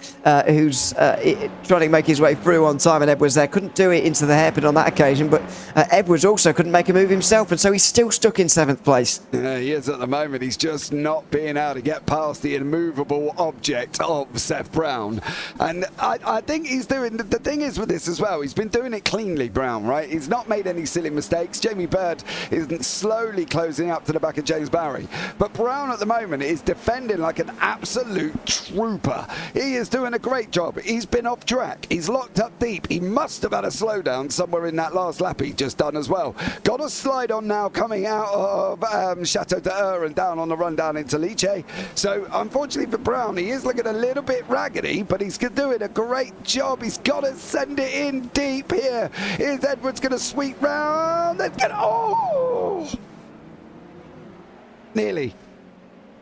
who's trying to make his way through on Simon Edwards there. Couldn't do it into the hairpin on that occasion, but Edwards also couldn't make a move himself, and so he's still stuck in 7th place. Yeah, he is at the moment. He's just not being able to get past the immovable object of Seth Brown. And I think he's doing... The thing is with this as well, he's been doing it cleanly, Brown, right? He's not made any silly mistakes. Jamie Bird is slowly closing up to the back of James Barry. But Brown at the moment is defending like an absolute trooper. He is doing a great job. He's been off track. He's locked up deep. He must have had a slowdown somewhere in that last lap he just done as well. Got a slide on now coming out of Chateau d'Eur and down on the run down into Lecce. So unfortunately for Brown, he is looking a little bit raggedy, but he's doing a great job. He's got to send it in deep here. Is Edwards going to sweep round? Nearly.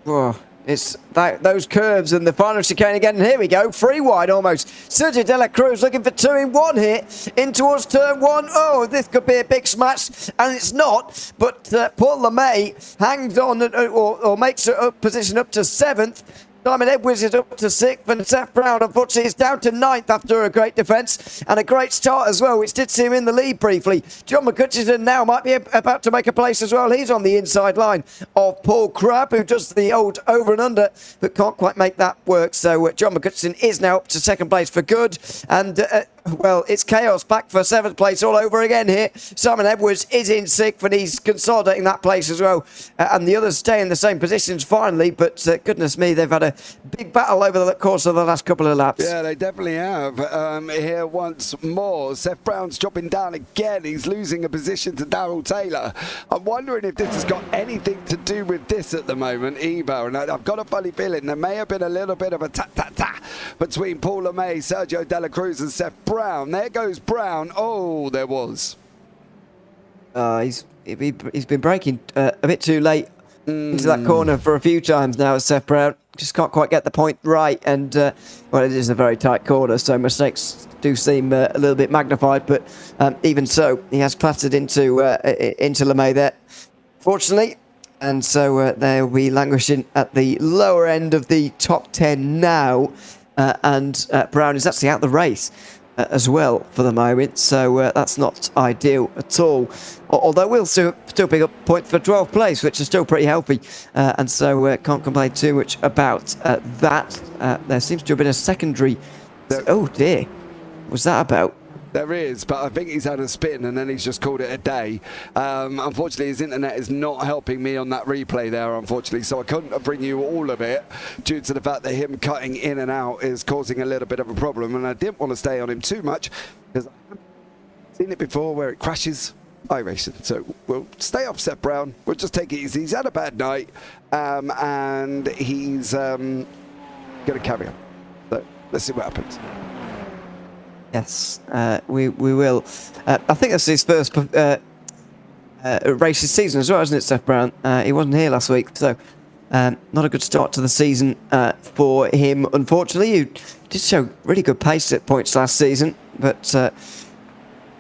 Oh, it's those curves and the final chicane again, and here we go, 3 wide almost. Sergio De La Cruz looking for 2 in 1 here, in towards turn 1. Oh, this could be a big smash, and it's not, but Paul LeMay hangs on or makes a position up to 7th. Simon Edwards is up to 6th, and Seth Brown, unfortunately, is down to 9th after a great defence and a great start as well, which did see him in the lead briefly. John McCutcheon now might be about to make a place as well. He's on the inside line of Paul Crabb, who does the old over and under, but can't quite make that work. So John McCutcheon is now up to 2nd place for good, and well, it's chaos back for 7th place all over again here. Simon Edwards is in 6th, and he's consolidating that place as well. And the others stay in the same positions finally, but goodness me, they've had a big battle over the course of the last couple of laps. Yeah, they definitely have. Here once more, Seth Brown's dropping down again. He's losing a position to Darrell Taylor. I'm wondering if this has got anything to do with this at the moment, Ebo. And I've got a funny feeling there may have been a little bit of a ta-ta-ta between Paul LeMay, Sergio De La Cruz and Seth Brown. There goes Brown. Oh, there was. He's been braking a bit too late into that corner for a few times now, Seth Brown. Just can't quite get the point right, and well, it is a very tight corner, so mistakes do seem a little bit magnified, but even so, he has clattered into LeMay there. Fortunately, And so they'll be languishing at the lower end of the top 10 now. And Brown is actually out the race as well for the moment. So that's not ideal at all. Although we'll still pick up points for 12th place, which is still pretty healthy. And so can't complain too much about that. There seems to have been a secondary... Oh dear. What's that about? There is, but I think he's had a spin and then he's just called it a day. Unfortunately, his internet is not helping me on that replay there, unfortunately, so I couldn't bring you all of it due to the fact that him cutting in and out is causing a little bit of a problem, and I didn't want to stay on him too much because I've seen it before where it crashes iRacing. So we'll stay off Seth Brown. We'll just take it easy. He's had a bad night, and he's going to carry on. So let's see what happens. Yes, we will. I think that's his first race this season as well, isn't it, Seth Brown? He wasn't here last week, so not a good start to the season for him, unfortunately. You did show really good pace at points last season, but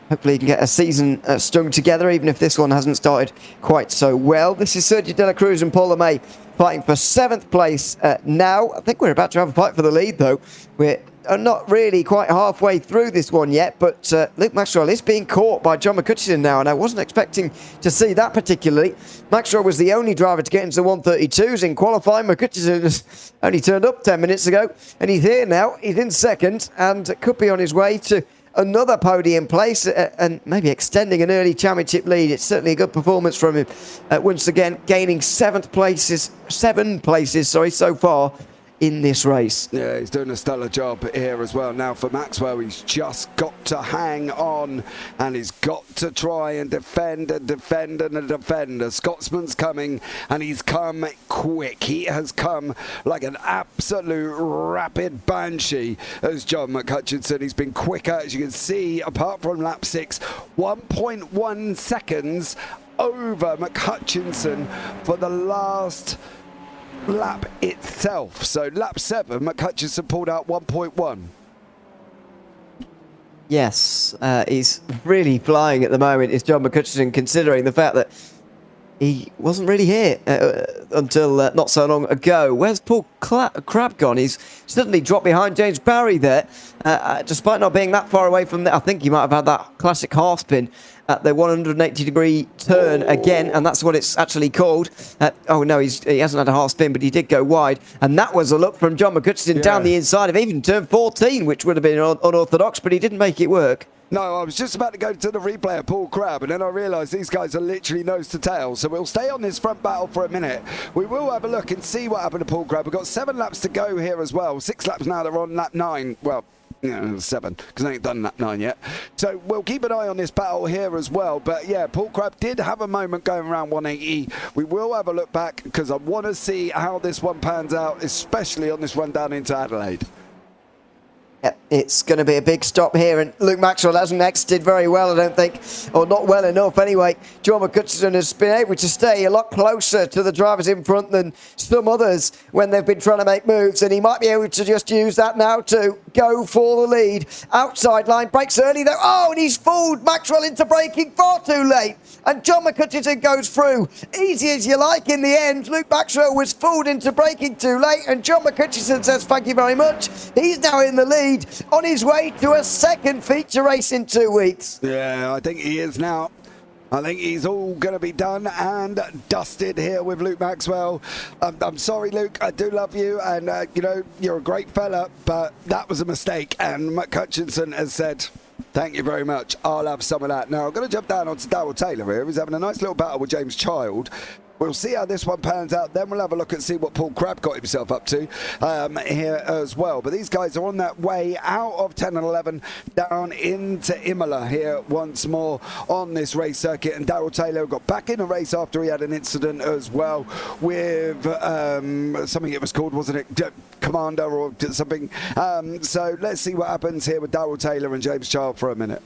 hopefully he can get a season strung together, even if this one hasn't started quite so well. This is Sergio De La Cruz and Paul LeMay fighting for 7th place now. I think we're about to have a fight for the lead, though. We're not really quite halfway through this one yet, but Luke Maxwell is being caught by John McCutcheon now, and I wasn't expecting to see that particularly. Maxwell was the only driver to get into the 132s in qualifying. McCutcheon has only turned up 10 minutes ago, and he's here now. He's in second, and could be on his way to another podium place and maybe extending an early championship lead. It's certainly a good performance from him. Once again, gaining 7 places so far in this race. Yeah, he's doing a stellar job here as well. Now for Maxwell, he's just got to hang on and he's got to try and defend and defend and defend. The Scotsman's coming and he's come quick. He has come like an absolute rapid banshee as John McCutcheon. He's been quicker, as you can see, apart from lap 6, 1.1 seconds over McCutcheon for the last lap itself. So lap 7, McCutcheon pulled out 1.1. Yes, he's really flying at the moment, is John McCutcheon, considering the fact that he wasn't really here until not so long ago. Where's Paul Crab gone? He's suddenly dropped behind James Barry there, despite not being that far away from there. I think he might have had that classic half spin at the 180-degree turn again, and that's what it's actually called. Oh no, he hasn't had a half spin, but he did go wide, and that was a look from John McCutcheon down the inside of even turn 14, which would have been unorthodox, but he didn't make it work. No, I was just about to go to the replay of Paul Crab, and then I realised these guys are literally nose to tail. So we'll stay on this front battle for a minute. We will have a look and see what happened to Paul Crab. We've got 7 laps to go here as well. 6 laps now, they're on lap 9. Well, 7, because I ain't done lap 9 yet. So we'll keep an eye on this battle here as well. But yeah, Paul Crab did have a moment going around 180. We will have a look back because I want to see how this one pans out, especially on this run down into Adelaide. Yep, it's going to be a big stop here, and Luke Maxwell hasn't exited very well, I don't think, or not well enough anyway. John McCutcheon has been able to stay a lot closer to the drivers in front than some others when they've been trying to make moves, and he might be able to just use that now to go for the lead. Outside line, brakes early though. Oh, and he's fooled Maxwell into braking far too late, and John McCutcheon goes through. Easy as you like in the end. Luke Maxwell was fooled into braking too late, and John McCutcheon says thank you very much. He's now in the lead, on his way to a second feature race in 2 weeks. Yeah, I think he is now. I think he's all going to be done and dusted here with Luke Maxwell. I'm sorry, Luke. I do love you, and you know, you're a great fella, but that was a mistake. And McCutcheon has said, thank you very much. I'll have some of that. Now, I'm going to jump down onto Darryl Taylor here. He's having a nice little battle with James Child. We'll see how this one pans out. Then we'll have a look and see what Paul Crab got himself up to here as well. But these guys are on that way out of 10 and 11 down into Imola here once more on this race circuit. And Darryl Taylor got back in the race after he had an incident as well with something it was called, wasn't it? Commander or something. So let's see what happens here with Darryl Taylor and James Child for a minute.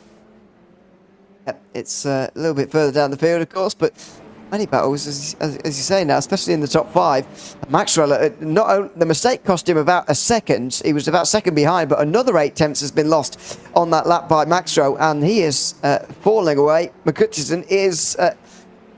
It's a little bit further down the field, of course, but many battles, as you say now, especially in the top 5. Maxwell, the mistake cost him about a second. He was about second behind, but another 8 tenths has been lost on that lap by Maxwell, and he is falling away. McCutcheon is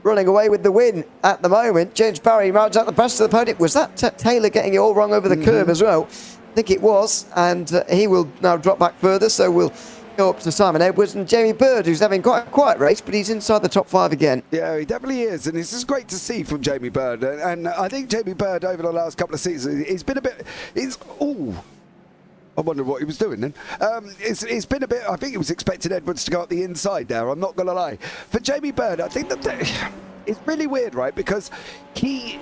running away with the win at the moment. James Barry rounds out the best of the podium. Was that Taylor getting it all wrong over the curve as well? I think it was, and he will now drop back further, so we'll go up to Simon Edwards and Jamie Bird, who's having quite a quiet race, but he's inside the top 5 again. Yeah, he definitely is, and this is great to see from Jamie Bird. And I think Jamie Bird, over the last couple of seasons, he's been a bit... I wonder what he was doing then. It's been a bit... I think he was expecting Edwards to go up the inside there, I'm not going to lie. For Jamie Bird, I think that it's really weird, right? Because he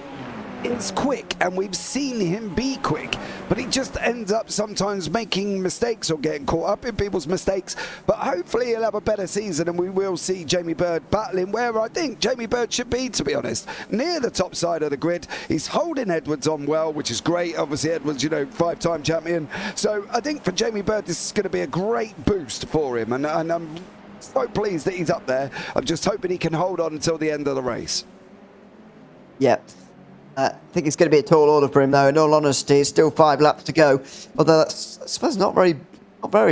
is quick, and we've seen him be quick, but he just ends up sometimes making mistakes or getting caught up in people's mistakes. But hopefully he'll have a better season, and we will see Jamie Bird battling where I think Jamie Bird should be, to be honest, near the top side of the grid. He's holding Edwards on well, which is great. Obviously Edwards, you know, 5-time champion, so I think for Jamie Bird this is going to be a great boost for him, and I'm so pleased that he's up there. I'm just hoping he can hold on until the end of the race. Yeah. I think it's going to be a tall order for him, though. In all honesty, it's still 5 laps to go. Although that's, I suppose, not very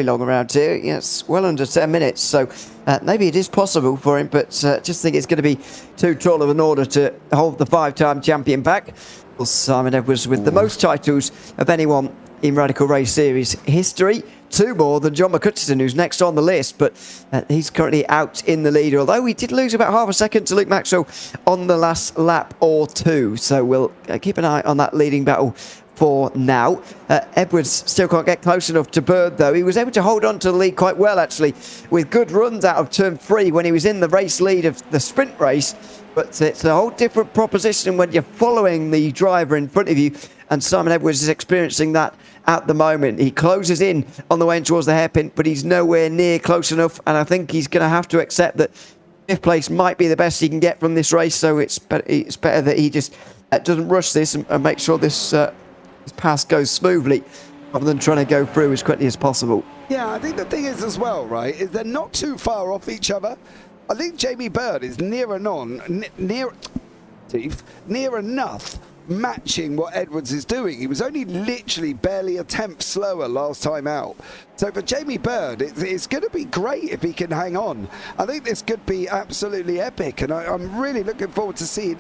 long around here. Yeah, it's well under 10 minutes, so maybe it is possible for him. But just think it's going to be too tall of an order to hold the 5-time champion back. Well, Simon Edwards with the most titles of anyone in Radical Race Series history. 2 more than John McCutcheon, who's next on the list, but he's currently out in the lead, although he did lose about half a second to Luke Maxwell on the last lap or 2, so we'll keep an eye on that leading battle for now. Edwards still can't get close enough to Bird, though. He was able to hold on to the lead quite well, actually, with good runs out of turn 3 when he was in the race lead of the sprint race, but it's a whole different proposition when you're following the driver in front of you, and Simon Edwards is experiencing that at the moment. He closes in on the way in towards the hairpin, but he's nowhere near close enough, and I think he's going to have to accept that 5th place might be the best he can get from this race, so it's better that he just doesn't rush this and make sure this pass goes smoothly, rather than trying to go through as quickly as possible. Yeah, I think the thing is as well, right, is they're not too far off each other. I think Jamie Bird is near enough matching what Edwards is doing. He was only literally barely a tenth slower last time out. So for Jamie Bird, it's going to be great if he can hang on. I think this could be absolutely epic, and I'm really looking forward to seeing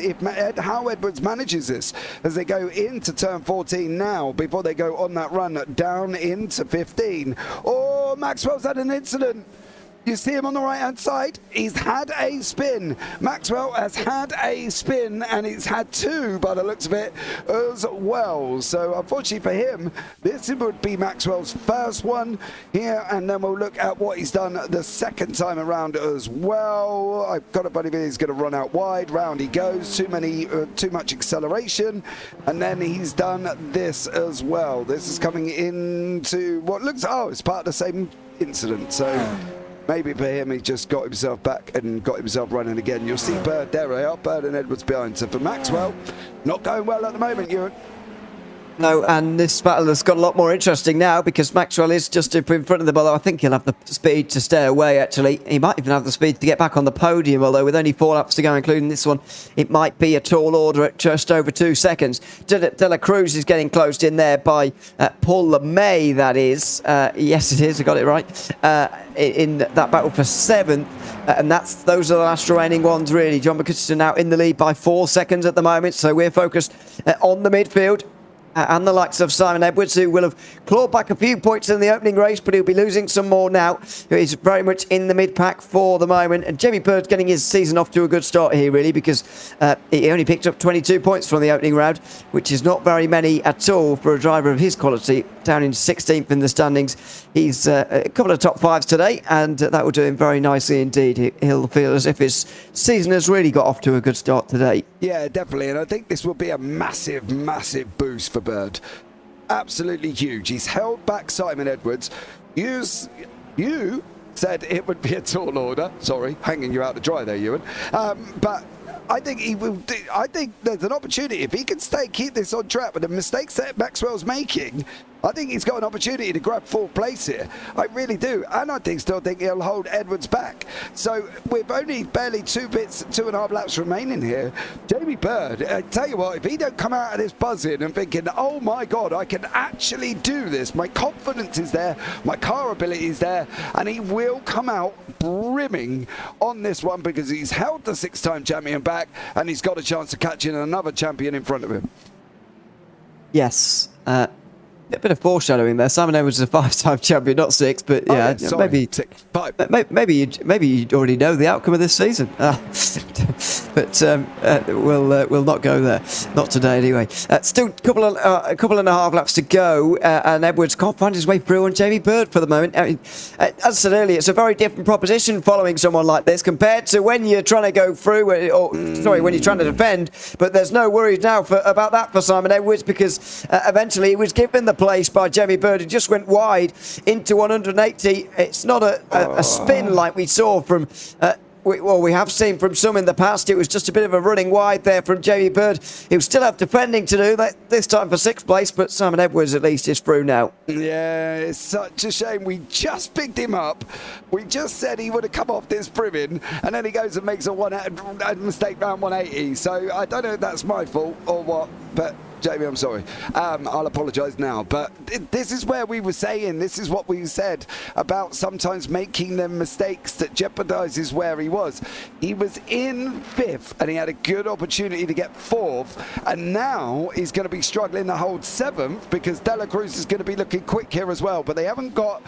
how Edwards manages this as they go into turn 14 now, before they go on that run down into 15. Oh, Maxwell's had an incident. You see him on the right-hand side? He's had a spin. Maxwell has had a spin, and he's had 2 by the looks of it as well. So unfortunately for him, this would be Maxwell's first one here, and then we'll look at what he's done the second time around as well. I've got a funny feeling he's going to run out wide. Round he goes. Too much acceleration, and then he's done this as well. This is coming into what looks, it's part of the same incident. So maybe for him, he just got himself back and got himself running again. You'll see Bird, there they are, Bird and Edwards behind. So for Maxwell, not going well at the moment, Ewan. No, and this battle has got a lot more interesting now, because Maxwell is just up in front of them, although I think he'll have the speed to stay away, actually. He might even have the speed to get back on the podium, although with only 4 laps to go, including this one, it might be a tall order at just over 2 seconds. De La Cruz is getting closed in there by Paul LeMay, that is. Yes, it is, I got it right. In that battle for 7th, and those are the last remaining ones, really. John McCutcheon now in the lead by 4 seconds at the moment, so we're focused on the midfield. And the likes of Simon Edwards, who will have clawed back a few points in the opening race, but he'll be losing some more now. He's very much in the mid-pack for the moment. And Jamie Bird's getting his season off to a good start here, really, because he only picked up 22 points from the opening round, which is not very many at all for a driver of his quality, down in 16th in the standings. He's a couple of top 5s today, and that will do him very nicely indeed. He'll feel as if his season has really got off to a good start today. Yeah, definitely, and I think this will be a massive, massive boost for Bird. Absolutely huge. He's held back Simon Edwards. You said it would be a tall order. Sorry, hanging you out to dry there, Ewan. But I think he will. I think there's an opportunity if he can keep this on track with the mistakes that Maxwell's making. I think he's got an opportunity to grab 4th place here. I really do. And I still think he'll hold Edwards back. So with only barely 2.5 laps remaining here, Jamie Bird, I tell you what, if he don't come out of this buzzing and thinking, oh my God, I can actually do this, my confidence is there, my car ability is there, and he will come out brimming on this one, because he's held the 6-time champion back. back, and he's got a chance of catching another champion in front of him. Yes. A bit of foreshadowing there. Simon Edwards is a 5-time champion, not 6, but yeah, maybe 6, 5. maybe you already know the outcome of this season. But we'll not go there. Not today, anyway. Still a couple and a half laps to go, and Edwards can't find his way through on Jamie Bird for the moment. I mean, as I said earlier, it's a very different proposition following someone like this compared to when you're trying to go through, when you're trying to defend. But there's no worries now about that for Simon Edwards, because eventually he was given the place by Jamie Bird, who just went wide into 180. It's not a spin like we saw from we have seen from some in the past. It was just a bit of a running wide there from Jamie Bird. He'll still have defending to do, this time for 6th place, but Simon Edwards at least is through now. Yeah, it's such a shame. We just picked him up. We just said he would have come off this brimming, and then he goes and makes a mistake round 180. So I don't know if that's my fault or what, but Jamie, I'm sorry. I'll apologise now. But this is where we were saying, this is what we said about sometimes making them mistakes that jeopardises where he was. He was in 5th and he had a good opportunity to get 4th. And now he's going to be struggling to hold 7th because De La Cruz is going to be looking quick here as well. But they haven't got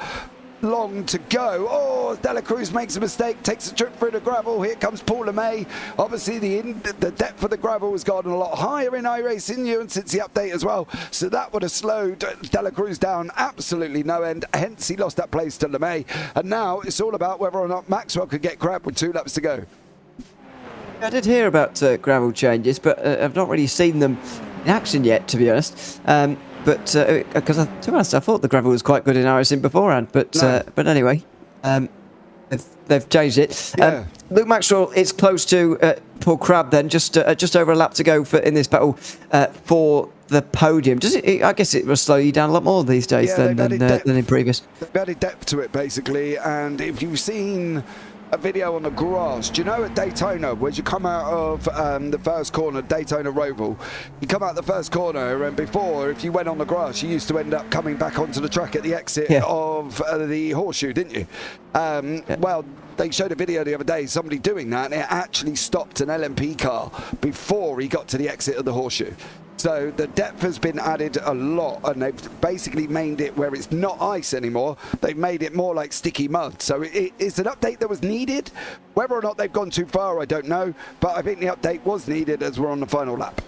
long to go. Oh, De La Cruz makes a mistake, takes a trip through the gravel. Here comes Paul LeMay. Obviously the depth of the gravel has gone a lot higher in iRacing Ewan since the update as well, so that would have slowed De La Cruz down absolutely no end, hence he lost that place to LeMay. And now it's all about whether or not Maxwell could get grabbed with 2 laps to go. I did hear about gravel changes, but I've not really seen them in action yet, to be honest. But because to be honest, I thought the gravel was quite good in iRacing beforehand. But anyway, they've changed it. Yeah. Luke Maxwell is close to Paul Crabb. Then just over a lap to go in this battle for the podium. Does it? I guess it will slow you down a lot more these days than in previous. They've added depth to it basically, and if you've seen a video on the grass, do you know at Daytona, where you come out of the first corner, Daytona Roval, you come out the first corner, and before, if you went on the grass, you used to end up coming back onto the track at the exit of the horseshoe, didn't you? Well, they showed a video the other day, somebody doing that, and it actually stopped an LMP car before he got to the exit of the horseshoe. So the depth has been added a lot, and they've basically made it where it's not ice anymore. They've made it more like sticky mud. So it's an update that was needed. Whether or not they've gone too far, I don't know. But I think the update was needed as we're on the final lap.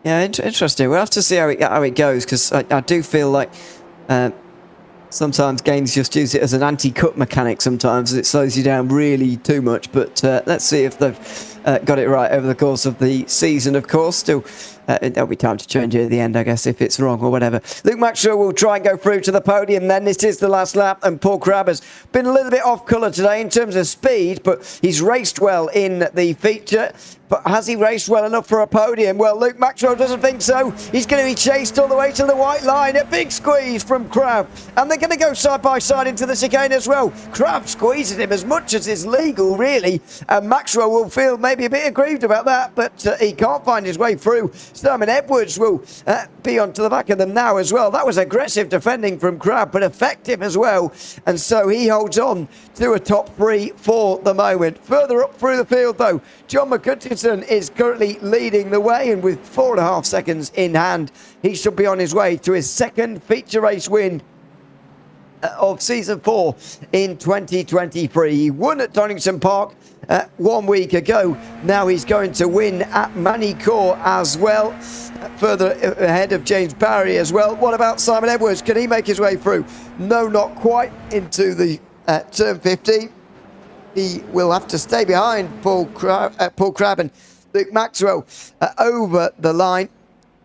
Yeah, interesting. We'll have to see how it goes, because I do feel like sometimes games just use it as an anti-cut mechanic sometimes. It slows you down really too much. But let's see if they've got it right over the course of the season, of course. Still, there'll be time to change it at the end, I guess, if it's wrong or whatever. Luke Maxwell will try and go through to the podium then. This is the last lap, and Paul Crabb has been a little bit off colour today in terms of speed, but he's raced well in the feature. But has he raced well enough for a podium? Well, Luke Maxwell doesn't think so. He's going to be chased all the way to the white line. A big squeeze from Crabb. And they're going to go side by side into the chicane as well. Crabb squeezes him as much as is legal, really. And Maxwell will feel maybe a bit aggrieved about that, but he can't find his way through. Simon Edwards will be onto the back of them now as well. That was aggressive defending from Crabb, but effective as well. And so he holds on to a top 3 for the moment. Further up through the field, though, John McCutcheon is currently leading the way, and with 4.5 seconds in hand, he should be on his way to his 2nd feature race win of season 4 in 2023. He won at Donington Park 1 week ago. Now he's going to win at Magny Cours as well, further ahead of James Barry as well. What about Simon Edwards? Can he make his way through? No, not quite into the turn 15. He will have to stay behind Paul Crabb and Luke Maxwell over the line.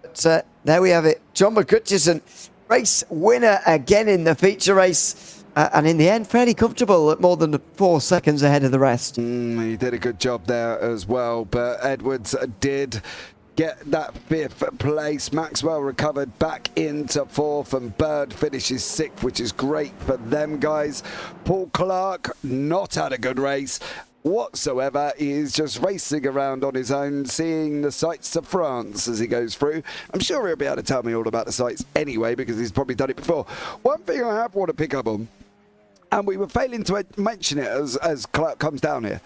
But there we have it. John McCutcheon, race winner again in the feature race. And in the end, fairly comfortable at more than 4 seconds ahead of the rest. He did a good job there as well. But Edwards did get that 5th place. Maxwell recovered back into 4th, and Bird finishes 6th, which is great for them guys. Paul Clark not had a good race whatsoever. He is just racing around on his own, seeing the sights of France as he goes through. I'm sure he'll be able to tell me all about the sights anyway, because he's probably done it before. One thing I have want to pick up on, and we were failing to mention it as Clark comes down here.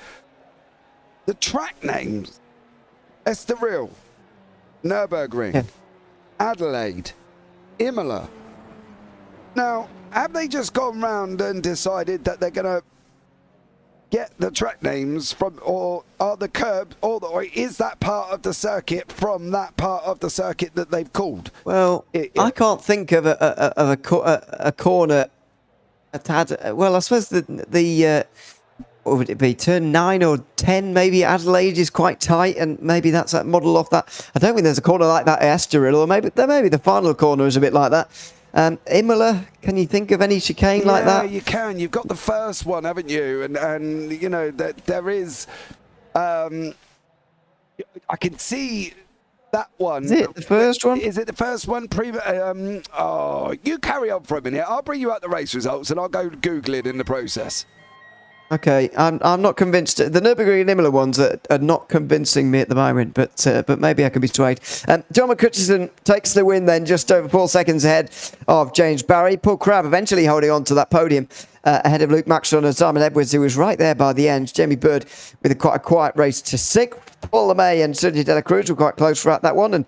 the track names: Estoril, Nürburgring, Adelaide, Imola. Now, have they just gone round and decided that they're going to get the track names from, or are the curbs, or is that part of the circuit from that part of the circuit that they've called? Well, I can't think of a corner that had. Well, I suppose the what would it be? Turn 9 or 10, maybe. Adelaide is quite tight, and maybe that's that model off that. I don't think there's a corner like that at Estoril, or maybe the final corner is a bit like that. Imola, can you think of any chicane like that? Yeah, you can. You've got the first one, haven't you? And you know that there is. I can see that one. Is it the first one? Is it the first one? You carry on for a minute. I'll bring you out the race results, and I'll go Google it in the process. Okay, I'm not convinced. The Nürburgring and Imola ones are not convincing me at the moment, but maybe I can be swayed. John McCutcheon takes the win then, just over 4 seconds ahead of James Barry. Paul Crabb eventually holding on to that podium ahead of Luke Maxwell and Simon Edwards, who was right there by the end. Jamie Bird with quite a quiet race to 6th. Paul LeMay and Sergio De La Cruz were quite close throughout that one, and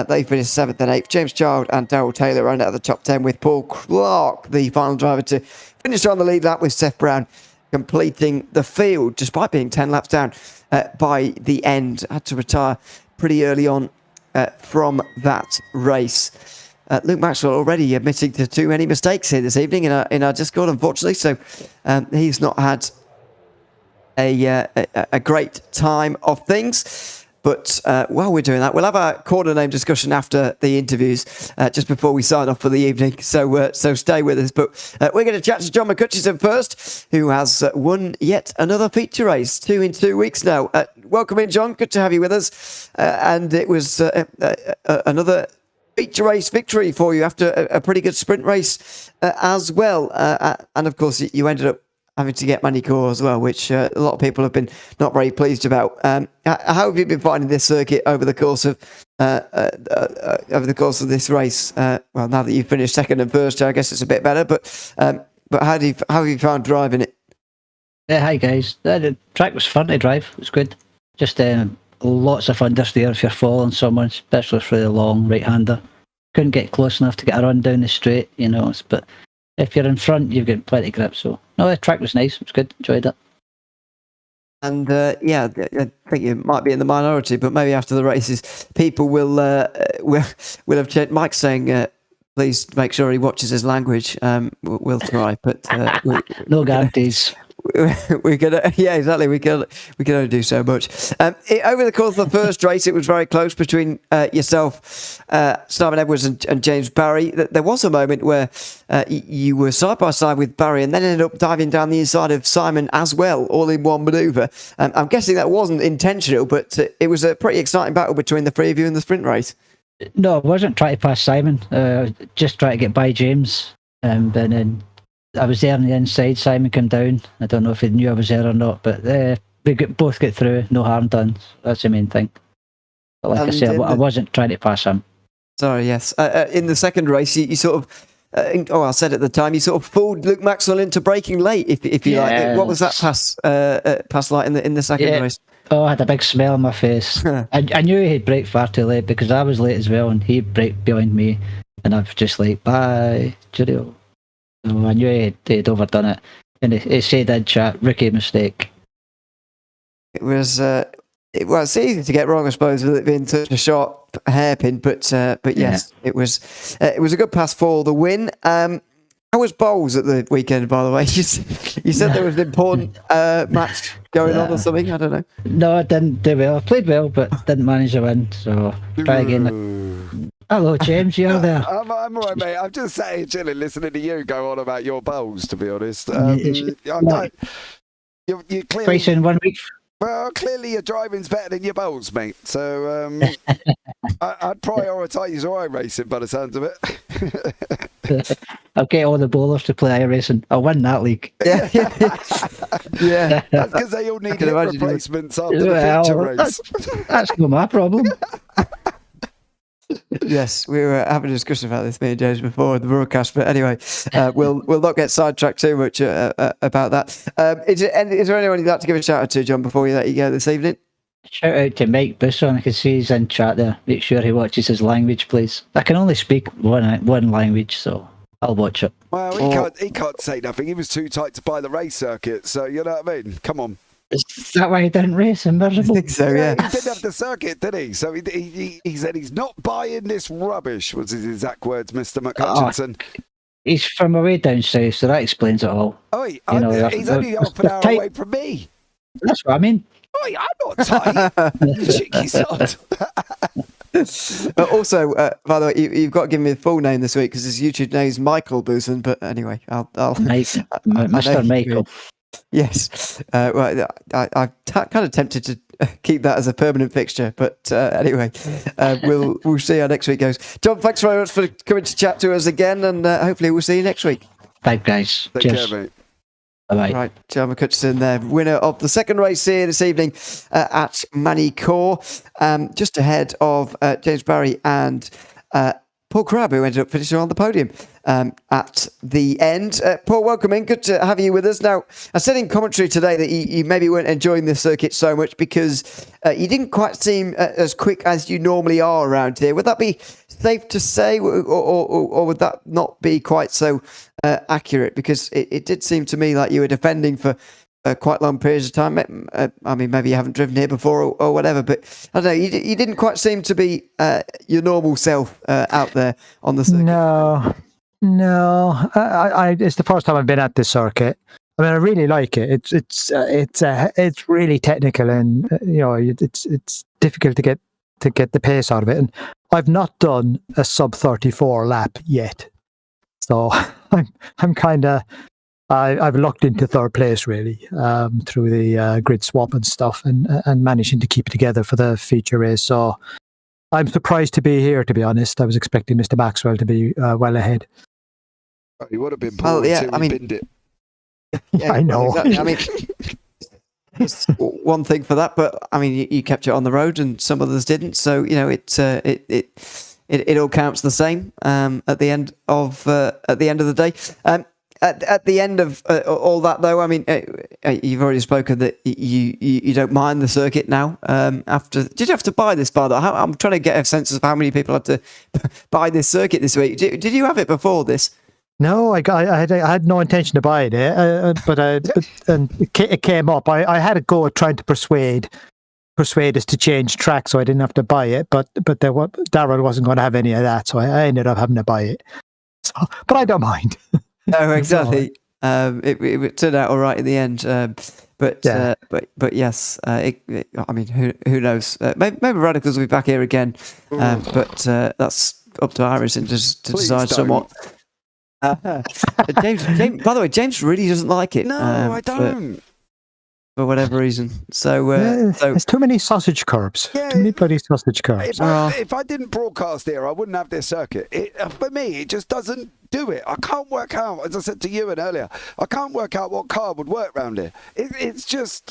they finished 7th and 8th. James Child and Darrell Taylor round out of the top 10, with Paul Clark, the final driver, to finish on the lead lap, with Seth Brown completing the field, despite being 10 laps down by the end. Had to retire pretty early on from that race. Luke Maxwell already admitting to too many mistakes here this evening in our Discord, unfortunately, so he's not had a great time of things. But while we're doing that, we'll have a corner name discussion after the interviews, just before we sign off for the evening. So stay with us. But we're going to chat to John McCutcheon first, who has won yet another feature race, 2 in 2 weeks now. Welcome in, John. Good to have you with us. And it was another feature race victory for you after a pretty good sprint race as well. And of course, you ended up having to get Magny Cours as well, which a lot of people have been not very pleased about. How have you been finding this circuit over the course of this race? Well, now that you've finished second and first, I guess it's a bit better. But how have you found driving it? Yeah, hi guys. The track was fun to drive. It was good. Just lots of understeer if you're following someone, especially for the long right-hander. Couldn't get close enough to get a run down the straight, but if you're in front, you've got plenty of grip. So, no, the track was nice. It was good. Enjoyed it. And, I think you might be in the minority, but maybe after the races, people will have changed. Mike's saying, please make sure he watches his language. We'll try, but... no guarantees. We can, exactly. We can only do so much. Over the course of the first race, it was very close between yourself, Simon Edwards, and James Barry. There was a moment where you were side by side with Barry, and then ended up diving down the inside of Simon as well, all in one manoeuvre. I'm guessing that wasn't intentional, but it was a pretty exciting battle between the three of you in the sprint race. No, I wasn't trying to pass Simon. Just trying to get by James, and then I was there on the inside. Simon came down. I don't know if he knew I was there or not, but we both get through. No harm done. That's the main thing. But like I said, I wasn't trying to pass him. Sorry, yes. In the second race, you sort of... I said at the time, you sort of fooled Luke Maxwell into braking late, if you like. What was that pass like in the second race? Oh, I had a big smile on my face. I knew he'd brake far too late because I was late as well, and he braked behind me, and I was just like, bye, cheerio. So I knew he'd overdone it, and he said in chat, rookie mistake. It was it's easy to get wrong, I suppose, with it being such a short hairpin, but yes, it was a good pass for the win. How was bowls at the weekend, by the way? You said there was an important match going on or something. I don't know. No, I didn't do well. I played well, but didn't manage to win. So try again. Hello, James. You're there. I'm all right, mate. I'm just sat here chilling, listening to you go on about your bowls. To be honest, you clearly twice in 1 week. Well, clearly your driving's better than your bowls, mate. So I'd prioritise iRacing by the sounds of it. I'll get all the bowlers to play iRacing. I'll win that league. Yeah. That's because they all need hip replacements after the feature race. That's not my problem. Yes, we were having a discussion about this, me and James, before the broadcast. But anyway, we'll not get sidetracked too much about that. Is there anyone you'd like to give a shout out to, John, before we let you go this evening? Shout out to Mike Busson. I can see he's in chat there. Make sure he watches his language, please. I can only speak one language, so I'll watch it. Well, he can't say nothing. He was too tight to buy the race circuit, so you know what I mean? Come on. Is that why he didn't race in Miserable? I think so, yeah. He didn't have the circuit, did he? So he said he's not buying this rubbish, was his exact words, Mr. McHutchinson. He's from away down south, so that explains it all. He's only half an hour away from me. That's what I mean. I'm not tight. Cheeky sod. Also, by the way, you've got to give me the full name this week because his YouTube name is Michael Boozan. But anyway, I'll Mr. Michael. Yes. Well, I'm kind of tempted to keep that as a permanent fixture. But anyway, we'll see how next week goes. John, thanks very much for coming to chat to us again, and hopefully we'll see you next week. Bye, guys. Take Cheers. care, mate. Bye-bye. Right, John McHutchison there, winner of the second race here this evening at Magny Cours, just ahead of James Barry and Paul Crabb, who ended up finishing on the podium at the end. Paul, welcome in. Good to have you with us. Now, I said in commentary today that you maybe weren't enjoying the circuit so much because you didn't quite seem as quick as you normally are around here. Would that be safe to say, or would that not be quite so accurate? Because it did seem to me like you were defending for quite long periods of time. I mean, maybe you haven't driven here before or whatever, but I don't know, you didn't quite seem to be your normal self out there on the circuit. No. It's the first time I've been at this circuit. I mean, I really like it. It's really technical, and it's difficult to get the pace out of it. And I've not done a sub 34 lap yet, so I'm kind of. I've lucked into third place really through the grid swap and stuff, and managing to keep it together for the feature race. So I'm surprised to be here, to be honest. I was expecting Mr. Maxwell to be well ahead. He would have been Paul until he binned it. Yeah, I know. Well, exactly. I mean, it's one thing for that, but I mean, you kept it on the road, and some others didn't. So it all counts the same at the end of the day. At the end of all that, though, I mean, you've already spoken that you don't mind the circuit now. Did you have to buy this, by the way? I'm trying to get a sense of how many people had to buy this circuit this week. Did you have it before this? No, I had no intention to buy it, but it came up. I had a go at trying to persuade us to change track so I didn't have to buy it, but Darryl wasn't going to have any of that, so I ended up having to buy it. So, but I don't mind. No, exactly. It turned out all right in the end. But yes, I mean, who knows? Maybe Radicals will be back here again. But that's up to Iris and just to decide somewhat. James, by the way, James really doesn't like it. No, I don't. For whatever reason. So there's too many sausage curbs. Yeah. Too many bloody sausage curbs. If I didn't broadcast here, I wouldn't have this circuit. For me, it just doesn't do it. I can't work out, as I said to Ewan earlier, I can't work out what car would work around here. It's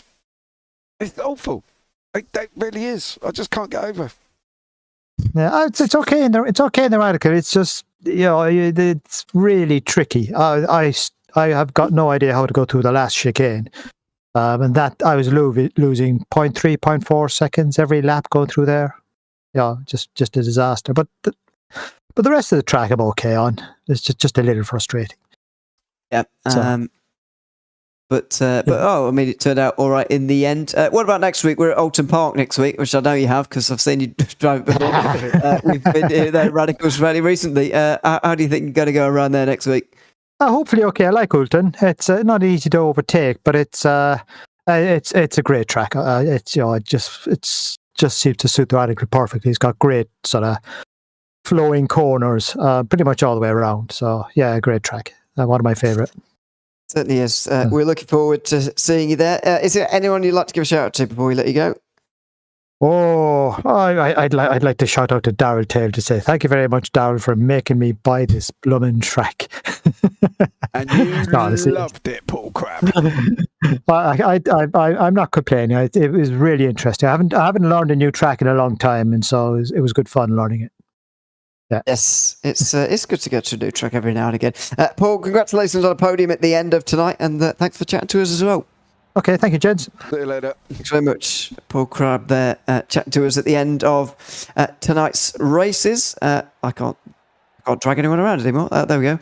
awful. It really is. I just can't get over. Yeah, it's okay in the Radical. It's just it's really tricky. I have got no idea how to go through the last chicane. And that I was losing 0.3, 0.4 seconds every lap going through there. Yeah, just a disaster. But the rest of the track I'm okay on. It's just a little frustrating. Yeah. I mean, it turned out all right in the end. What about next week? We're at Alton Park next week, which I know you have because I've seen you drive it before. We've been there at Radicals fairly recently. How do you think you're going to go around there next week? Hopefully, okay. I like Alton. It's not easy to overtake, but it's a great track. It just seems to suit the Radical perfectly. It's got great sort of flowing corners, pretty much all the way around. So yeah, great track. One of my favourite. Certainly is. We're looking forward to seeing you there. Is there anyone you'd like to give a shout out to before we let you go? Oh, I'd like to shout out to Darryl Taylor to say thank you very much, Darryl, for making me buy this blooming track. And you loved it, Paul Crabb. I'm not complaining. It was really interesting. I haven't learned a new track in a long time, and so it was good fun learning it. Yes, it's good to go to a new track every now and again. Paul, congratulations on a podium at the end of tonight, and thanks for chatting to us as well. Okay, thank you, gents. See you later. Thanks very much, Paul Crabb there, chatting to us at the end of tonight's races. I can't drag anyone around anymore. There we go.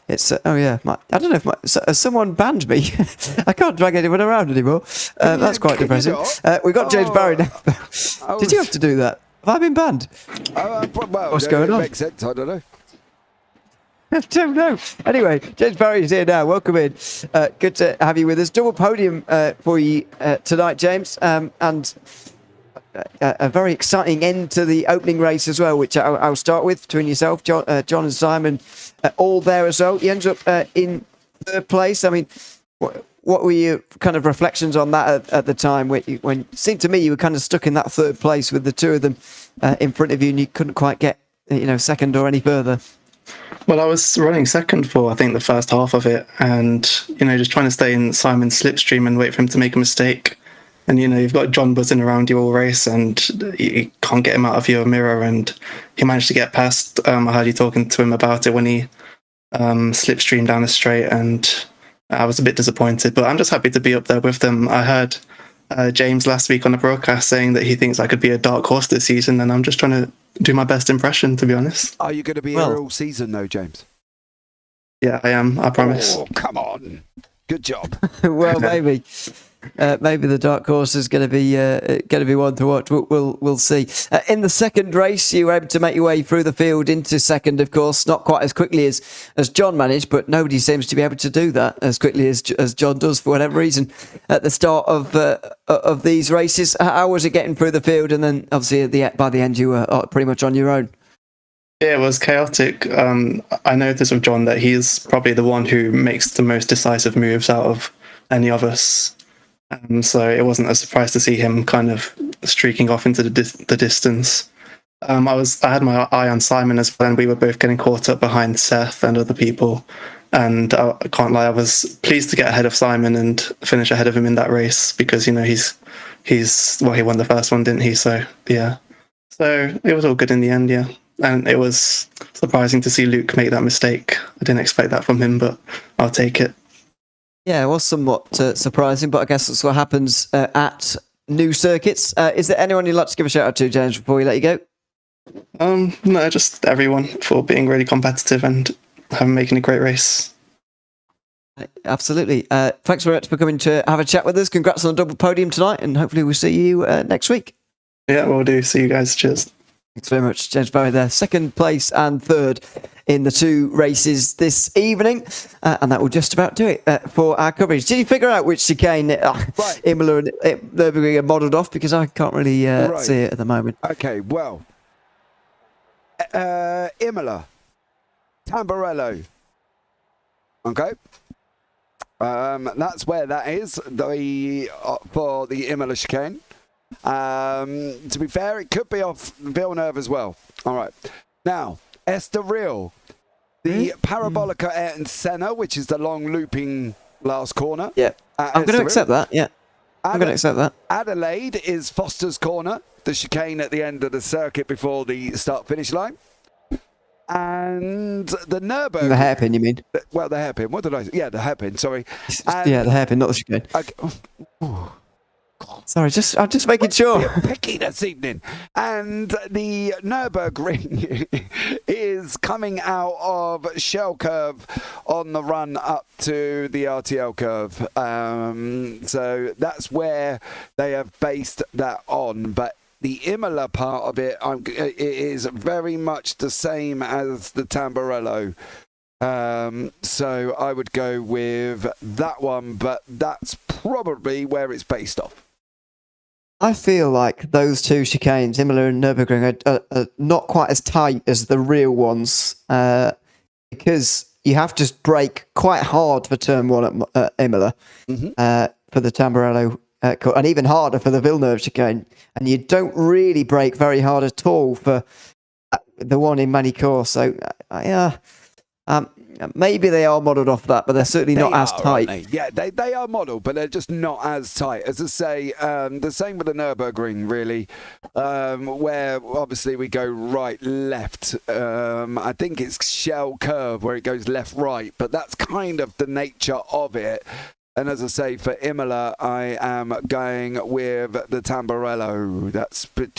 It's oh yeah, I don't know if someone banned me. I can't drag anyone around anymore. That's quite depressing. We've got James Barry now. Did you have to do that? Have I been banned? What's going on? Makes sense. I don't know. I don't know. Anyway, James Barry is here now. Welcome in. Good to have you with us. Double podium for you tonight, James, and a very exciting end to the opening race as well, which I'll start with between yourself, John and Simon, all there as well. You ended up in third place. I mean, what were your kind of reflections on that at the time when it seemed to me you were kind of stuck in that third place with the two of them in front of you and you couldn't quite get second or any further? Well, I was running second for, I think, the first half of it, and, just trying to stay in Simon's slipstream and wait for him to make a mistake. And, you've got John buzzing around you all race, and you can't get him out of your mirror, and he managed to get past. I heard you talking to him about it when he slipstreamed down the straight, and I was a bit disappointed, but I'm just happy to be up there with them. I heard James last week on the broadcast saying that he thinks I could be a dark horse this season, and I'm just trying to do my best impression, to be honest. Are you going to be here all season, though, James? Yeah, I am. I promise. Oh, come on. Good job. Well, maybe the dark horse is going to be one to watch. We'll see. In the second race, you were able to make your way through the field into second. Of course, not quite as quickly as John managed, but nobody seems to be able to do that as quickly as John does for whatever reason at the start of these races. How was it getting through the field, and then obviously by the end you were pretty much on your own? Yeah, it was chaotic. I noticed with John that he's probably the one who makes the most decisive moves out of any of us. So it wasn't a surprise to see him kind of streaking off into the distance. I had my eye on Simon as well, and we were both getting caught up behind Seth and other people. And I can't lie, I was pleased to get ahead of Simon and finish ahead of him in that race because, he won the first one, didn't he? So, yeah. So it was all good in the end, yeah. And it was surprising to see Luke make that mistake. I didn't expect that from him, but I'll take it. Yeah, it was somewhat surprising, but I guess that's what happens at new circuits. Is there anyone you'd like to give a shout out to, James, before we let you go? No, just everyone for being really competitive and making a great race. Absolutely. Thanks very much for coming to have a chat with us. Congrats on a double podium tonight, and hopefully we'll see you next week. Yeah, we'll do. See you guys. Cheers. Thanks very much, James Barry there. Second place and third in the two races this evening. And that will just about do it for our coverage. Did you figure out which chicane Imola and Nürburgring are modelled off? Because I can't really see it at the moment. Okay, well, Imola, Tamburello. Okay. That's where that is for the Imola chicane. To be fair, it could be off Villeneuve as well. All right. Now, Estoril, the Parabolica Ayrton Senna, which is the long looping last corner. Yeah. I'm going to accept that. Yeah. I'm going to accept that. Adelaide is Foster's Corner, the chicane at the end of the circuit before the start-finish line. And the Nürburgring... The hairpin, you mean? Well, the hairpin. What did I say? Yeah, the hairpin, sorry. Yeah, the hairpin, not the chicane. Okay. Sorry, I'm just making sure. You're picky this evening. And the Nürburgring is coming out of Shell Curve on the run up to the RTL curve. So that's where they have based that on. But the Imola part of it is very much the same as the Tamburello. So I would go with that one, but that's probably where it's based off. I feel like those two chicanes, Imola and Nürburgring, are not quite as tight as the real ones because you have to brake quite hard for turn one at Imola for the Tamburello and even harder for the Villeneuve chicane. And you don't really brake very hard at all for the one in Magny Cours. So, maybe they are modelled off that, but they're certainly not as tight. Yeah, they are modelled, but they're just not as tight. As I say, the same with the Nürburgring, really, where obviously we go right, left. I think it's shell curve where it goes left, right, but that's kind of the nature of it. And as I say, for Imola, I am going with the Tamburello. That's but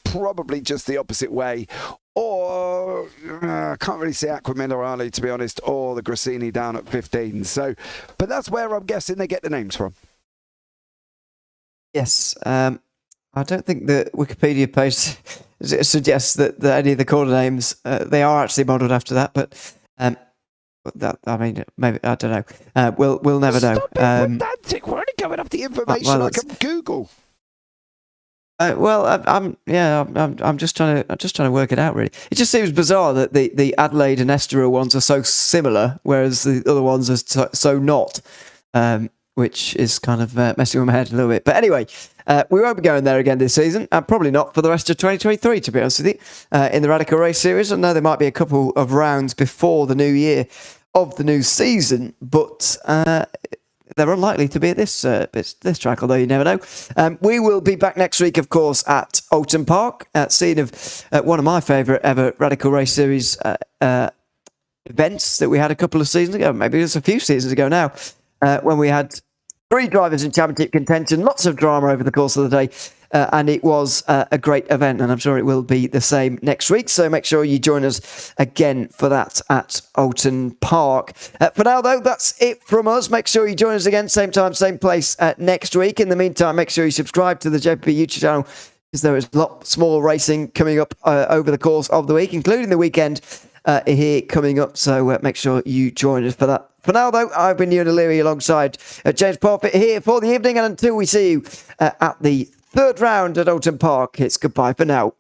probably just the opposite way. Or I can't really see Acqua Minerale, to be honest, or the Grassini down at 15. So, but that's where I'm guessing they get the names from. Yes, I don't think the Wikipedia page suggests that any of the corner names they are actually modelled after that. But that, I mean, maybe I don't know. We'll never know. Stop it, pedantic. We're only going off the information I can Google. I'm just trying to work it out. Really, it just seems bizarre that the Adelaide and Estoril ones are so similar, whereas the other ones are so not, which is kind of messing with my head a little bit. But anyway, we won't be going there again this season, and probably not for the rest of 2023. To be honest with you, in the Radical Race Series, I know there might be a couple of rounds before the new year of the new season, but they're unlikely to be at this track, although you never know. We will be back next week, of course, at Oulton Park, scene of one of my favourite ever Radical Race Series events that we had a couple of seasons ago. Maybe it was a few seasons ago now, when we had 3 drivers in championship contention, lots of drama over the course of the day. And it was a great event, and I'm sure it will be the same next week. So make sure you join us again for that at Oulton Park. For now, though, that's it from us. Make sure you join us again, same time, same place next week. In the meantime, make sure you subscribe to the JPB YouTube channel, because there is lots more racing coming up over the course of the week, including the weekend here coming up. So make sure you join us for that. For now, though, I've been Ewan O'Leary alongside James Parfitt here for the evening. And until we see you at the 3rd round at Oulton Park, it's goodbye for now.